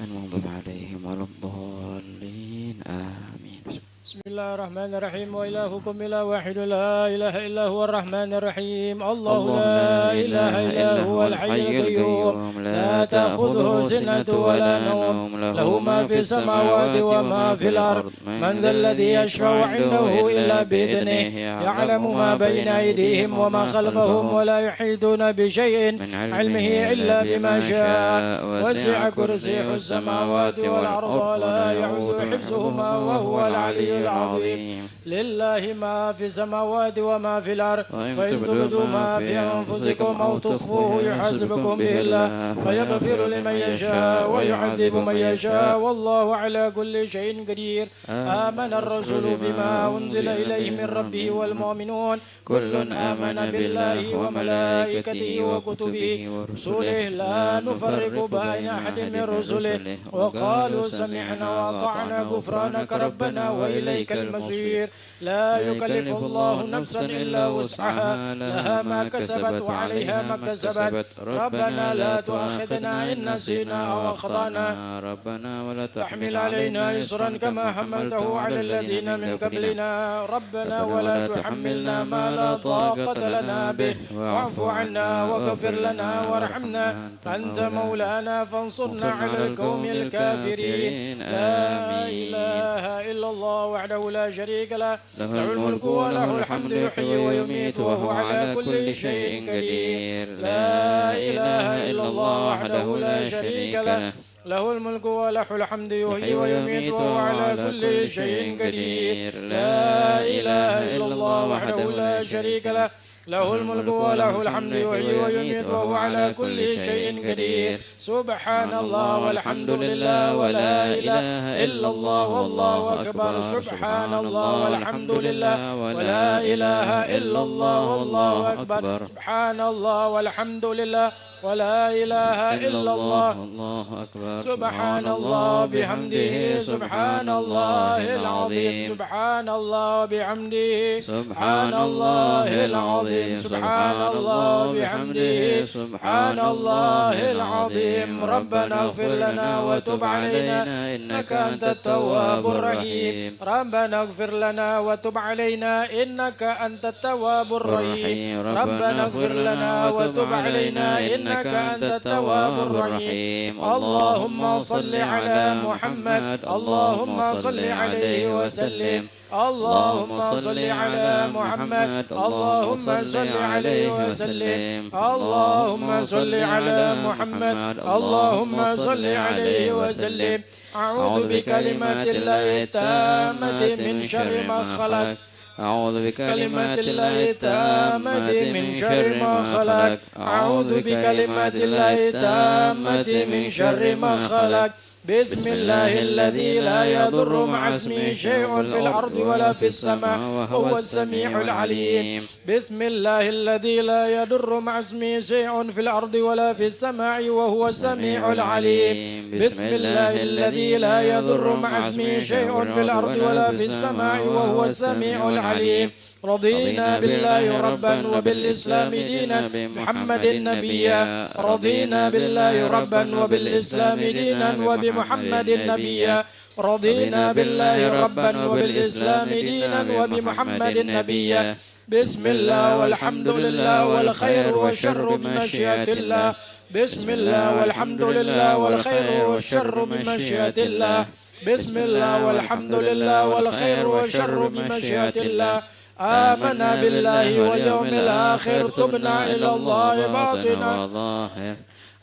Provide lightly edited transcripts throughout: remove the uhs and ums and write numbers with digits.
المغضوب عليهم ولا الضالين آمين. بسم الله الرحمن الرحيم وإلهكم إله واحد لا إله إلا هو الرحمن الرحيم الله لا إله إلا هو الحي القيوم لا تأخذه سنة ولا نوم له ما في السماوات وما في الأرض من ذا الذي يشفع عنده إلا بإذنه يعلم ما بين أيديهم وما خلفهم ولا يحيطون بشيء من علمه إلا بما شاء وسع كرسيه السماوات والأرض ولا يعوذ حفظهما وهو العلي العظيم لله ما في السماوات وما في الأرض وإن تبدوا ما في أنفسكم أو تخفوه يحاسبكم به الله ويغفر لمن يشاء ويعذب من يشاء والله على كل شيء قدير آمن الرسول بما أنزل إليه من ربه والمؤمنون كل آمن بالله وملائكته وكتبه ورسله لا نفرق بين أحد من رسله وقالوا سمعنا وأطعنا غفرانك ربنا وإليك المصير لا يكلف الله نفسا إلا وسعها لها ما كسبت وعليها ما كسبت ربنا لا تؤاخذنا إن نسينا أو أخطأنا ربنا ولا تحمل علينا إصرا كما حملته على الذين من قبلنا ربنا ولا تحملنا ما لا طاقة لنا به واعف عنا واغفر لنا وارحمنا أنت مولانا فانصرنا على القوم الكافرين لا إله إلا الله وحده لا شريك له له الملك وله الحمد يحيي ويميت وهو على كل شيء قدير لا إله إلا الله وحده لا شريك له له الملك وله الحمد يحيي ويميت وهو على كل شيء قدير لا إله إلا الله وحده لا شريك له له الملك وله الحمد يحيي ويميت وهو على كل شيء قدير سبحان الله والحمد لله ولا إله إلا الله والله أكبر سبحان الله والحمد لله ولا إله إلا الله والله أكبر سبحان الله والحمد لله ولا إله إلا الله الله أكبر سبحان الله بحمده سبحان الله العظيم سبحان الله بحمده سبحان الله العظيم سبحان الله بحمده سبحان الله العظيم ربنا اغفر لنا وتب علينا إنك أنت التواب الرحيم ربنا اغفر لنا وتب علينا إنك أنت التواب الرحيم ربنا اغفر لنا وتب علينا إنك أنت التواب الرحيم اللهم صل على محمد اللهم صل عليه وسلم اللهم صل على محمد اللهم صل عليه وسلم اللهم صل على محمد اللهم صل عليه وسلم أعوذ بكلمات الله التامة من شر ما خلق أعوذ بكلمات الله التامة من شر ما خلق أعوذ بكلمات الله التامة من شر ما خلق بسم الله الذي لا يضر مع اسمه شيء في الأرض ولا في السماء وهو السميع العليم بسم الله الذي لا يضر مع اسمه شيء في الأرض ولا في السماء وهو السميع العليم بسم الله الذي لا يضر مع اسمه شيء في الأرض ولا في السماء وهو السميع العليم رضينا بالله ربا وبالإسلام دينا محمد نبيا رضينا بالله ربا وبالإسلام دينا وبمحمد نبيا رضينا بالله ربا وبالإسلام دينا وبمحمد نبيا بسم الله والحمد لله والخير والشر بمشيئة الله بسم الله والحمد لله والخير والشر بمشيئة الله بسم الله والحمد لله والخير والشر بمشيئة الله آمنا بالله واليوم الآخر تبنا إلى الله باطنا وظاهر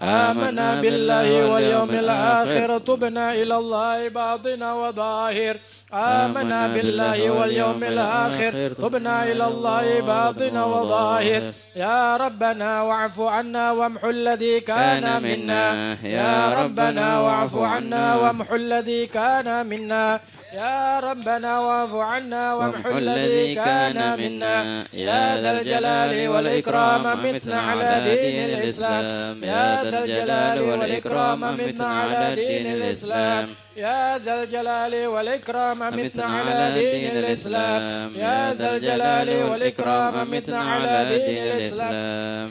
آمنا بالله واليوم الآخر تبنا إلى الله باطنا وظاهر آمنا بالله واليوم الآخر تبنا إلى الله باطنا وظاهر يا ربنا واعف عنا وامحو الذي كان منا يا ربنا واعف عنا وامحو الذي كان منا يا ربنا واعف عنا وامحو الذي كان منا يا ذا الجلال والإكرام متنا على دين الإسلام يا ذا الجلال والإكرام متنا على دين الإسلام يا ذا الجلال والإكرام متنا على دين الإسلام يا ذا الجلال والإكرام متنا على دين الإسلام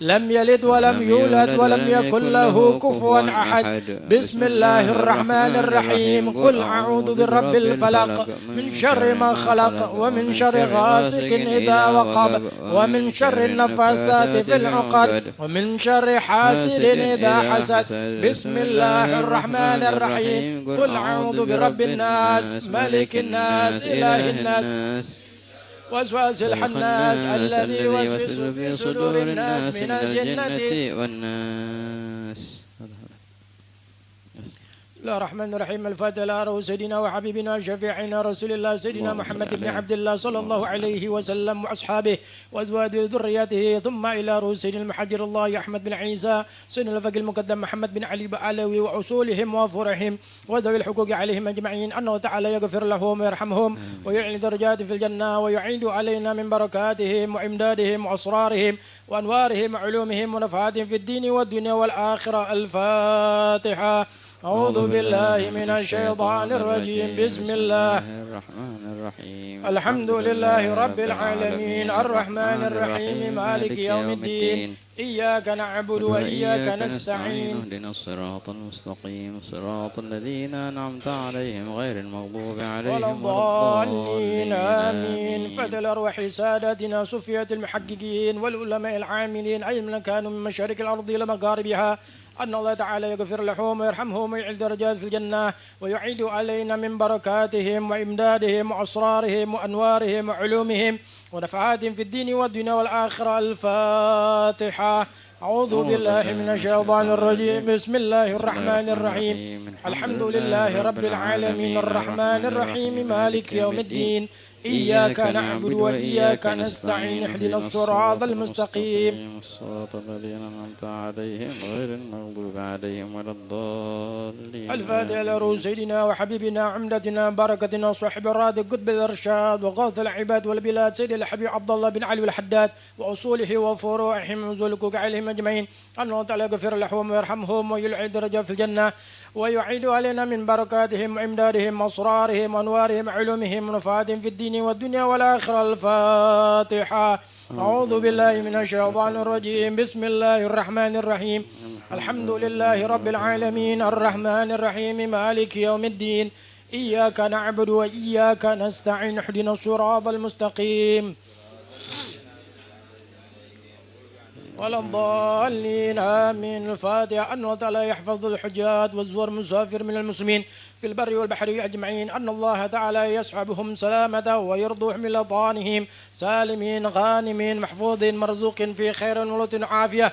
لم يلد ولم يولد ولم يكن له كفوا أحد. بسم الله الرحمن الرحيم. قل أعوذ برب الفلق من شر ما خلق ومن شر غاسق إذا وقب ومن شر النفاثات في العقد ومن شر حاسد إذا حسد. بسم الله الرحمن الرحيم. قل أعوذ برب الناس ملك الناس إله الناس وسواس الحناس الذي يوسوس في صدور الناس من الجنة والناس. بسم الله الرحمن الرحيم. الفاتحة على سيدنا وحبيبنا وشفيعنا رسول الله سيدنا محمد بن عبد الله صلى الله عليه وسلم وأصحابه وأزواجه وذريته، ثم إلى رؤوس سيدنا المحجر الله أحمد بن عيسى سيدنا الفقيه المقدم محمد بن علي بعلوي وأصولهم وفرعهم وذوي الحقوق عليهم أجمعين، أنه تعالى يغفر لهم ويرحمهم ويعلي درجات في الجنة ويعيد علينا من بركاتهم وإمدادهم وأسرارهم وأنوارهم وعلومهم ونفعاتهم في الدين والدنيا والآخرة. الفاتحة. أعوذ بالله من الشيطان الرجيم. بسم الله الرحمن الرحيم. الحمد لله رب العالمين الرحمن الرحيم مالك يوم الدين. إياك نعبد وإياك نستعين. اهدنا الصراط المستقيم صراط الذين أنعمت عليهم غير المغضوب عليهم ولا الضالين. آمين. فدل أرواح ساداتنا صفية المحققين والعلماء العاملين أيمن كانوا من مشارق الأرض لمغاربها، أن الله تعالى يغفر لهم ويرحمهم ويعلي درجات في الجنة ويعيد علينا من بركاتهم وإمدادهم وأسرارهم وأنوارهم وعلومهم ونفعاتهم في الدين والدنيا والآخرة. الفاتحة. أعوذ بالله من الشيطان الرجيم. بسم الله الرحمن الرحيم. الحمد لله رب العالمين الرحمن الرحيم مالك يوم الدين. إياك نعبد وإياك نستعين. اهدنا الصراط المستقيم صراط الذين أنعمت عليهم غير المغضوب عليهم ولا الضالين. الفاتحة لروح سيدنا وحبيبنا عمدتنا بركتنا صاحب الراد قطب الإرشاد وغاث العباد والبلاد سيد الحبيب عبد الله بن علي الحداد وأصوله وفروعهم وذلكوك عليهم أجمعين، أن الله تعالى يغفر لهم ويرحمهم ويلعي درجة في الجنة ويعيد علينا من بركاتهم وإمدادهم وأسرارهم وأنوارهم علومهم ونفعاتهم في الدين والدنيا والآخرة. الفاتحة. أعوذ بالله من الشيطان الرجيم. بسم الله الرحمن الرحيم. الحمد لله رب العالمين الرحمن الرحيم مالك يوم الدين. إياك نعبد وإياك نستعين. اهدنا الصراط المستقيم ولا الضالين. آمين. الفاتحة. أن الله تعالى يحفظ الحجاج والزوار المسافر من المسلمين في البر والبحر أجمعين، أن الله تعالى يسحبهم سلامة ويرضوهم من لطانهم سالمين غانمين محفوظين مرزوق في خير ولطف عافية،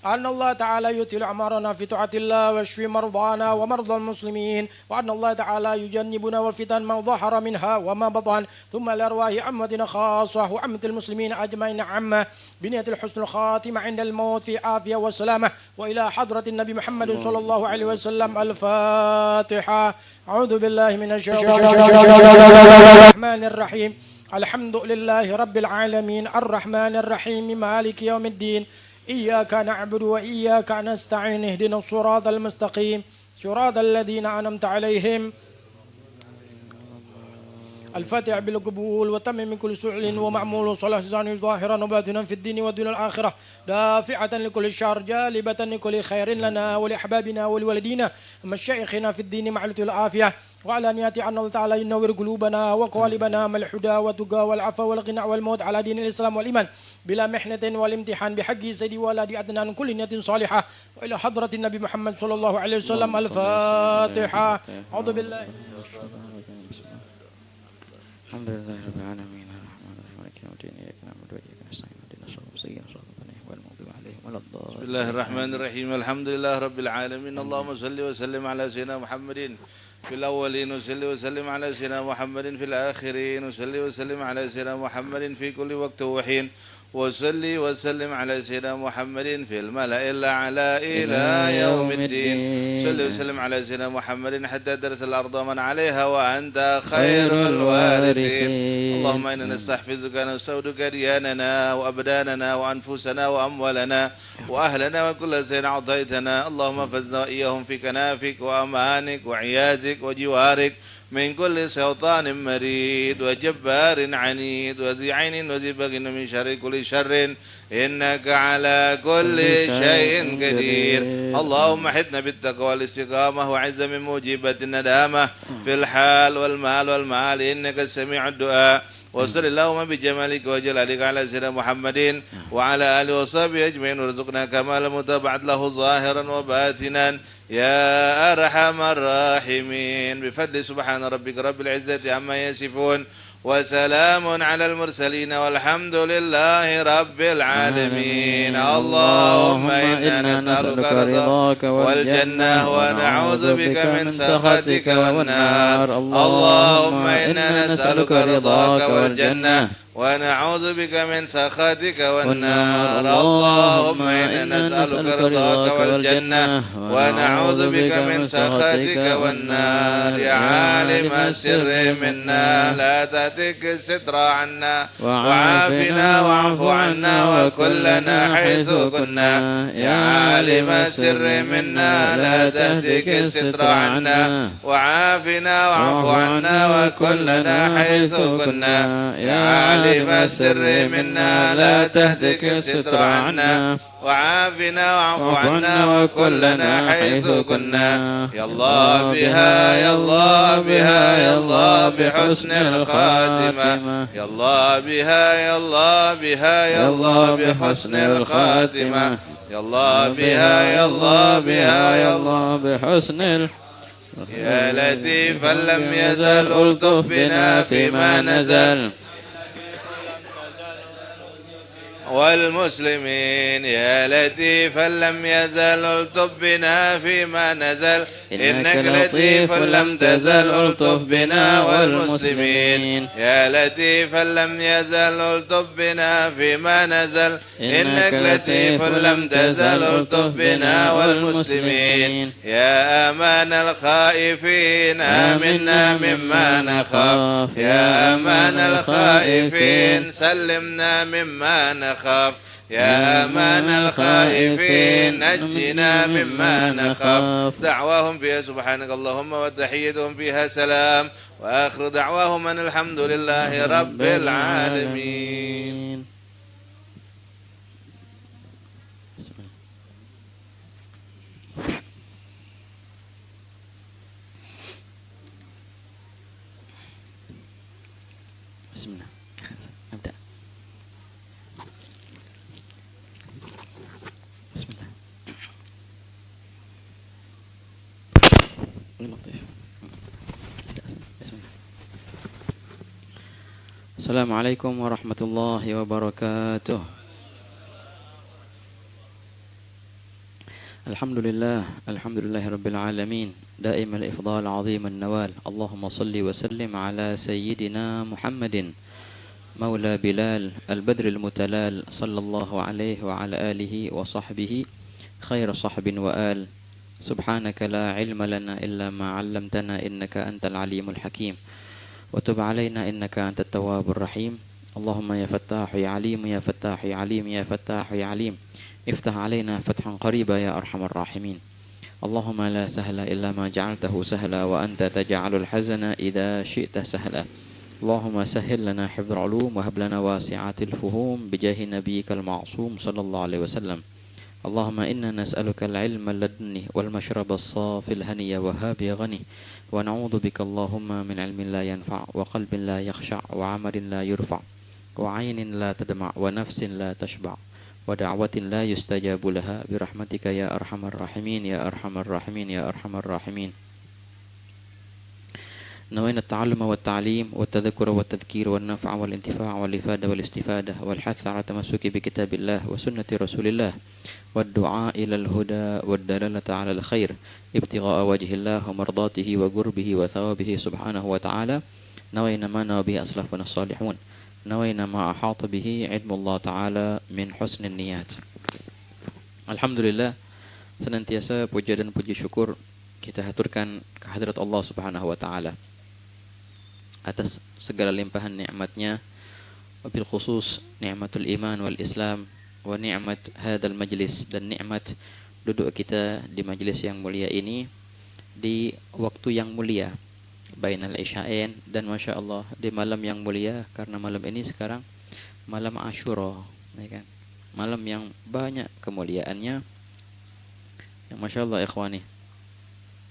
أن الله تعالى يطيل أعمارنا في طاعة الله ويشفي مرضانا ومرضى المسلمين، وأن الله تعالى يجنبنا والفتن ما ظهر منها وما بطن، ثم الأرواح عمتنا خاصة وعمة المسلمين أجمعين عامة بنية الحسن الخاتمة عند الموت في عافية وسلامة، وإلى حضرة النبي محمد صلى الله عليه وسلم. الفاتحة. أعوذ بالله من الشيطان الرحمن الرحيم. الحمد لله رب العالمين الرحمن الرحيم مالك يوم الدين. إياك نعبد وإياك نستعين. اهدنا الصراط المستقيم صراط الذين أنعمت عليهم. الفاتح بالقبول وتمم من كل سعل ومعمول صلاح ظاهرا وباطنا في الدين والدنيا الآخرة، دافعة لكل شر جالبة لكل خير لنا ولأحبابنا ولوالدينا ومشايخنا في الدين مع العافية، وعلى نيات أن الله تعالى ينور قلوبنا وقوالبنا من الهدى والتقى والعفو والغنى والموت على دين الإسلام والإيمان بلا محنة والامتحان بحق سيدي ولدي أدنان كل نية صالحة، وإلى حضرة النبي محمد صلى الله عليه وسلم. الفاتحة. أعوذ بالله. الحمد لله رب العالمين الرحمن الرحيم مالك يوم الدين إياك نعبد وإياك نستعين اهدنا الصراط المستقيم صراط الذين أنعمت المغضوب عليهم ولا الضالين. بسم الله الرحمن الرحيم. الحمد لله رب العالمين. اللهم صل وسلم على سيدنا محمد في الأولين وصل وسلم على سيدنا محمد في الآخرين وصل وسلم على سيدنا محمد في كل وقت وحين وصلي وسلم على سيدنا محمد في الملأ الأعلى إلى يوم الدين. صلي وسلم على سيدنا محمد حتى درس الأرض من عليها وأنت خير الوارثين. اللهم إنا نستحفظك ونستودعك دياننا وأبداننا وأنفسنا وأموالنا وأهلنا وكل شيء أعطيتنا. اللهم فزنا وإياهم في كنافك وأمانك وعيازك وجوارك من كل شيطان مريد وجبار عنيد وذي عين وذي بغي من شر كل شر إنك على كل شيء قدير. اللهم حدنا بالتقوى والاستقامة وعز من موجبة الندامة في الحال والمال والمال إنك سميع الدعاء. وصل اللهم بجمالك وجلالك على سيدنا محمد وعلى آله وصحبه أجمعين وارزقنا كمال المتابعة له ظاهرا وباطنا يا أرحم الراحمين. بفضل سبحان ربك رب العزة عما يصفون وسلام على المرسلين والحمد لله رب العالمين. اللهم إنا نسألك رضاك والجنة ونعوذ بك من سخطك والنار. اللهم إنا نسألك رضاك والجنة ونعوذ بك من سخطك والنار. اللهم إنا نسألك رضاك والجنة ونعوذ بك من سخطك والنار. يا عالم السر منا لا تهتك الستر عنا وعافنا واعف عنا وكلنا حيث كنا. يا عالم السر منا لا تهتك الستر عنا وعافنا واعف عنا وكلنا حيث كنا. يا عالم السر منا لا تهتك الستر عنا وعافنا واعف عنا وكلنا حيث كنا. يا الله بها يا الله بها يا الله بحسن الخاتمة. يا الله بها يا الله بها يا الله بحسن الخاتمة. يا الله بها يا الله بها يا الله بحسن يا لطيفا لم يزل ألطف بنا فيما نزل والمسلمين. يا لطيفا لم يزل ألطف بنا فيما نزل إنك لطيف لم تزل ألطف بنا والمسلمين. يا لطيفا لم يزل ألطف بنا فيما نزل إنك لطيف لم تزل ألطف بنا والمسلمين. يا أمان الخائفين آمنا مما نخاف. يا أمان الخائفين سلمنا مما نخاف. يا أمان الخائفين نجنا مما نخاف. دعواهم فيها سبحانك اللهم وتحيتهم فيها سلام وآخر دعواهم أن الحمد لله رب العالمين. بسم الله. نبدأ. بسم الله. لطيف. بسم الله. السلام عليكم ورحمة الله وبركاته. الحمد لله رب العالمين دائم الإفضال عظيم النوال. اللهم صل وسلم على سيدنا محمد مولى بلال البدر المتلال صلى الله عليه وعلى آله وصحبه خير صحب وآل. سبحانك لا علم لنا إلا ما علمتنا إنك أنت العليم الحكيم وتب علينا إنك أنت التواب الرحيم. اللهم يا فتاح يا عليم يا فتاح يا عليم يا فتاح يا عليم افتح علينا فتحا قريبا يا أرحم الراحمين. اللهم لا سهل إلا ما جعلته سهلا وأنت تجعل الحزن إذا شئت سهلا. اللهم سهل لنا حفظ العلوم وهب لنا واسعات الفهوم بجاه نبيك المعصوم صلى الله عليه وسلم. اللهم إنا نسألك العلم اللدني والمشرب الصافي الهني وهاب غني ونعوذ بك اللهم من علم لا ينفع وقلب لا يخشع وعمل لا يرفع وعين لا تدمع ونفس لا تشبع ودعوة لا يستجاب لها برحمتك يا أرحم الراحمين يا أرحم الراحمين يا أرحم الراحمين. نوينا التعلم والتعليم والتذكر والتذكير والنفع والانتفاع والإفادة والاستفادة والحث على التمسك بكتاب الله وسنة رسول الله والدعاء إلى الهدى والدلالة على الخير ابتغاء وجه الله ومرضاته وقربه وثوابه سبحانه وتعالى. نوينا ما نوى به أسلافنا الصالحون. نوينا ما أحاط به علم الله تعالى من حسن النيات. Alhamdulillah, senantiasa puja dan puji syukur kita haturkan kehadirat Allah Subhanahu wa taala atas segala limpahan nikmatnya, wabil khusus nikmatul iman wal Islam wa nikmat hadzal majlis, dan nikmat duduk kita di majlis yang mulia ini di waktu yang mulia, bainal isya'ain, dan Masya Allah di malam yang mulia, karena malam ini sekarang malam Asyura, ya kan? Malam yang banyak kemuliaannya. Yang Masya Allah ikhwani,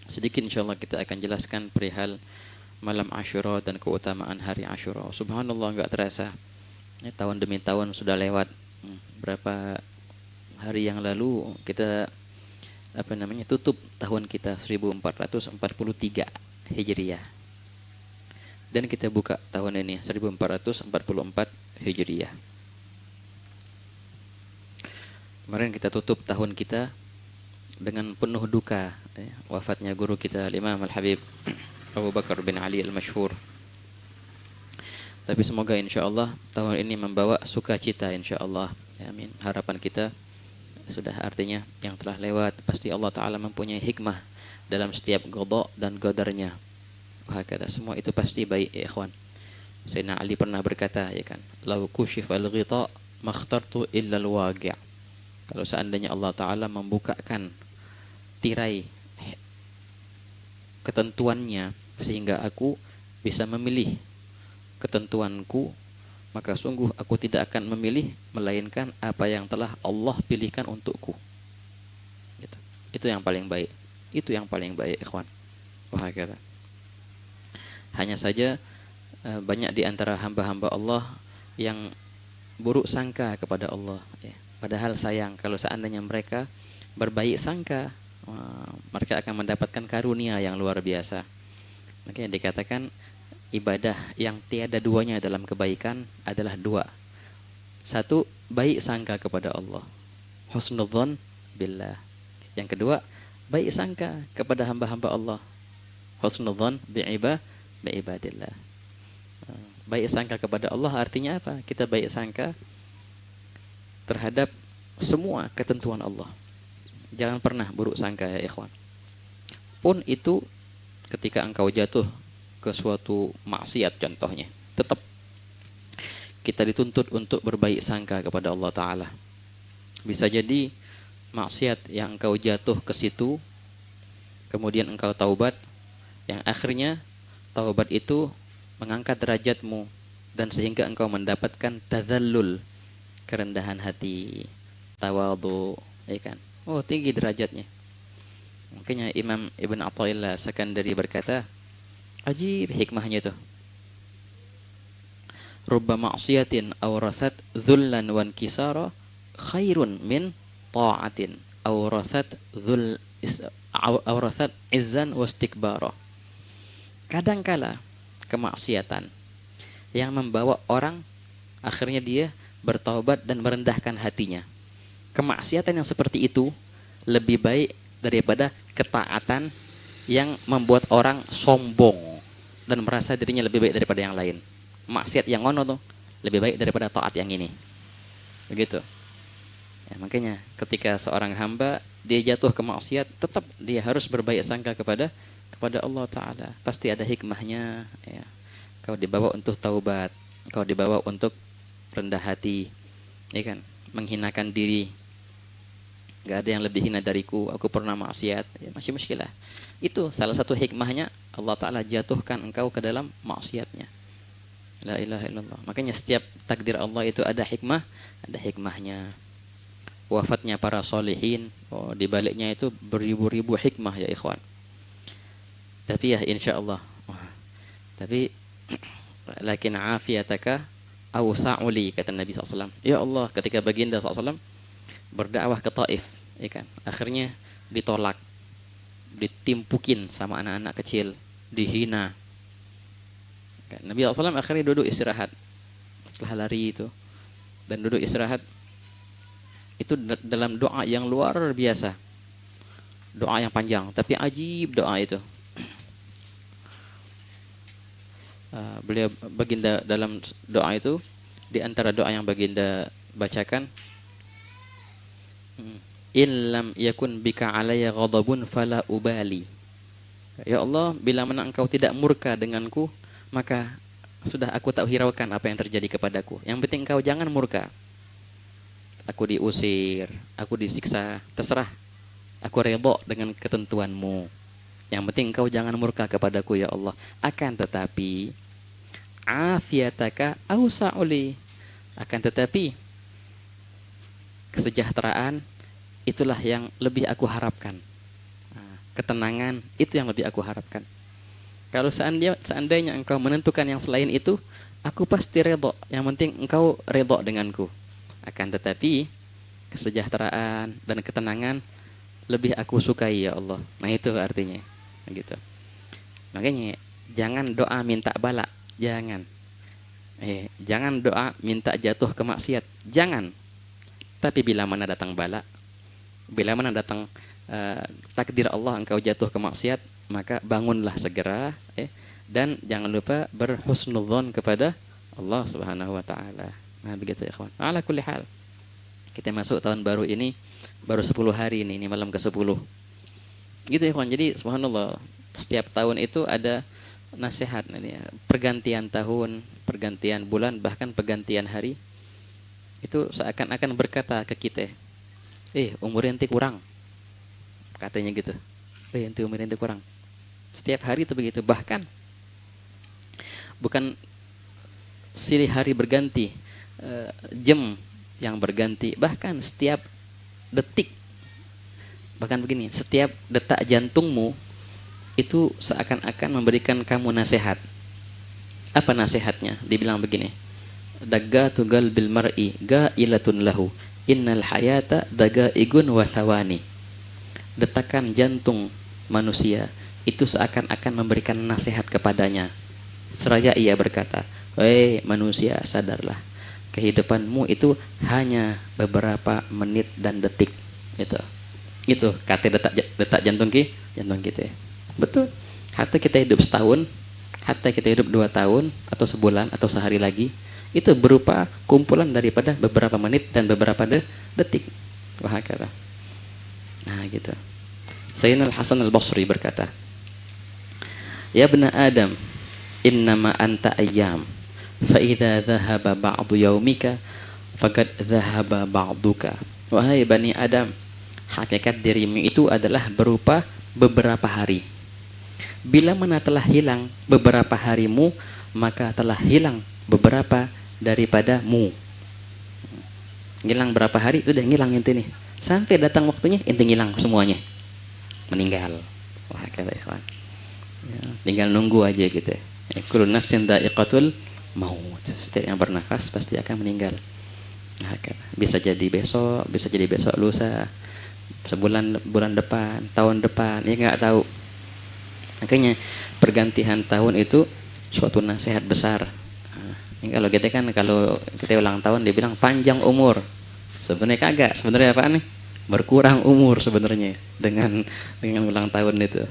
sedikit insyaAllah kita akan jelaskan perihal malam Asyura dan keutamaan hari Asyura. Subhanallah, nggak terasa ya, tahun demi tahun sudah lewat. Berapa hari yang lalu kita tutup tahun kita 1443 Hijriah, dan kita buka tahun ini 1444 Hijriah. Kemarin kita tutup tahun kita dengan penuh duka ya, wafatnya guru kita Imam Al-Habib Abu Bakar bin Ali Al-Masyhur. Tapi semoga insyaallah tahun ini membawa sukacita insyaallah. Ya, amin. Harapan kita sudah, artinya yang telah lewat pasti Allah Ta'ala mempunyai hikmah dalam setiap qada dan qadarnya. Wahakata, semua itu pasti baik ya ikhwan. Sayyidina Ali pernah berkata ya kan, lau kushif al-ghita makhtartu illa al-waqi'. Kalau seandainya Allah Ta'ala membukakan tirai ketentuannya sehingga aku bisa memilih ketentuanku, maka sungguh aku tidak akan memilih melainkan apa yang telah Allah pilihkan untukku. Gitu. Itu yang paling baik. Itu yang paling baik ikhwan. Wahakata. Hanya saja banyak di antara hamba-hamba Allah yang buruk sangka kepada Allah ya. Padahal sayang kalau seandainya mereka berbaik sangka, mereka akan mendapatkan karunia yang luar biasa. Makanya dikatakan ibadah yang tiada duanya dalam kebaikan adalah dua. Satu, baik sangka kepada Allah, husnudzon billah. Yang kedua, baik sangka kepada hamba-hamba Allah, husnudzon bi'ibadillah. Baik sangka kepada Allah artinya apa? Kita baik sangka terhadap semua ketentuan Allah. Jangan pernah buruk sangka ya ikhwan. Pun itu ketika engkau jatuh ke suatu maksiat contohnya, tetap kita dituntut untuk berbaik sangka kepada Allah Ta'ala. Bisa jadi maksiat yang engkau jatuh ke situ, kemudian engkau taubat, yang akhirnya taubat itu mengangkat derajatmu, dan sehingga engkau mendapatkan tadzallul, kerendahan hati, tawadhu, ya kan? Oh, tinggi derajatnya. Makanya Imam Ibn Athaillah Sakandari berkata, ajib hikmahnya itu. Rubba ma'siyatin awrathat dhullan wan kisara khairun min ta'atin awrathat izzan wastikbara. Kadangkala kemaksiatan yang membawa orang akhirnya dia bertaubat dan merendahkan hatinya. Kemaksiatan yang seperti itu lebih baik daripada ketaatan yang membuat orang sombong dan merasa dirinya lebih baik daripada yang lain. Maksiat yang ngono tuh lebih baik daripada taat yang ini. Begitu. Ya, makanya ketika seorang hamba dia jatuh ke maksiat, tetap dia harus berbaik sangka kepada Allah Ta'ala. Pasti ada hikmahnya ya. Kau dibawa untuk taubat, kau dibawa untuk rendah hati, ya kan? Menghinakan diri. Gak ada yang lebih hina dariku, aku pernah maksiat, ya, masih muskilah. Itu salah satu hikmahnya Allah Ta'ala jatuhkan engkau ke dalam maksiatnya. La ilaha illallah. Makanya setiap takdir Allah itu ada hikmah, ada hikmahnya. Wafatnya para solihin, di baliknya itu beribu-ribu hikmah ya ikhwan. Tapi ya insya Allah. Tapi lakin afiyataka awsa'uli, kata Nabi SAW. Ya Allah, ketika baginda SAW berdakwah ke Taif, ya kan? Akhirnya ditolak, ditimpukin sama anak-anak kecil, dihina. Nabi SAW akhirnya duduk istirahat setelah lari itu, dan duduk istirahat itu dalam doa yang luar biasa, doa yang panjang, tapi ajib doa itu. Beliau baginda dalam doa itu, di antara doa yang baginda bacakan, illam yakun bika alayya ghadabun fala ubali. Ya Allah, bila mana engkau tidak murka denganku, maka sudah aku tak hiraukan apa yang terjadi kepadaku. Yang penting engkau jangan murka. Aku diusir, aku disiksa, terserah. Aku redha dengan ketentuanmu. Yang penting engkau jangan murka kepadaku ya Allah. Akan tetapi afiyataka ausa'uli. Akan tetapi kesejahteraan itulah yang lebih aku harapkan. Ketenangan itu yang lebih aku harapkan. Kalau seandainya engkau menentukan yang selain itu, aku pasti redha. Yang penting engkau redha denganku. Akan tetapi kesejahteraan dan ketenangan lebih aku sukai ya Allah. Nah itu artinya. Gitu. Makanya jangan doa minta bala, jangan. Jangan doa minta jatuh ke maksiat, jangan. Tapi bila mana datang bala, bila mana datang takdir Allah engkau jatuh ke maksiat, maka bangunlah segera, dan jangan lupa berhusnudzon kepada Allah Subhanahu wa taala. Nah, begitu ya kawan. Ala kulli hal. Kita masuk tahun baru ini baru 10 hari ini malam ke-10. Gitu ya kawan. Jadi subhanallah, setiap tahun itu ada nasihat ini, pergantian tahun, pergantian bulan, bahkan pergantian hari. Itu seakan-akan berkata ke kita, umur ente kurang. Katanya gitu. Ente umur ente kurang. Setiap hari itu begitu. Bahkan bukan silih hari berganti, jam yang berganti, bahkan setiap detik. Bahkan begini, setiap detak jantungmu itu seakan-akan memberikan kamu nasihat. Apa nasihatnya? Dibilang begini, daggatu qalbil mar'i ga'ilatun lahu, innal hayata dagaigun wa thawani. Detakan jantung manusia itu seakan-akan memberikan nasihat kepadanya. Seraya ia berkata, "Hei manusia, sadarlah. Kehidupanmu itu hanya beberapa menit dan detik." Itu kata detak jantung kita. Betul. Hatta kita hidup setahun, hatta kita hidup 2 tahun atau sebulan atau sehari lagi, itu berupa kumpulan daripada beberapa menit dan beberapa detik. Wahakala. Nah, gitu. Sayyidina Al-Hasan Al-Basri berkata, "Ya ibna Adam, innama anta ayyam, fa idza dhahaba ba'du yaumika faqad dhahaba ba'duka." Wahai Bani Adam, hakikat dirimu itu adalah berupa beberapa hari. Bila mana telah hilang beberapa harimu, maka telah hilang beberapa daripadamu. Hilang berapa hari, itu udah ngilang ente nih. Sampai datang waktunya, ente ngilang semuanya. Meninggal. Wah, kata ikhwan. Tinggal nunggu aja gitu. Kullu nafsin dha'iqatul maut. Setiap yang bernafas pasti akan meninggal. Nah, bisa jadi besok, bisa jadi besok lusa, bulan depan, tahun depan, ya nggak tahu. Makanya pergantian tahun itu suatu nasihat besar. Ini kalau kita ulang tahun dibilang panjang umur. Sebenarnya kagak. Sebenarnya apa nih? Berkurang umur sebenarnya dengan ulang tahun itu.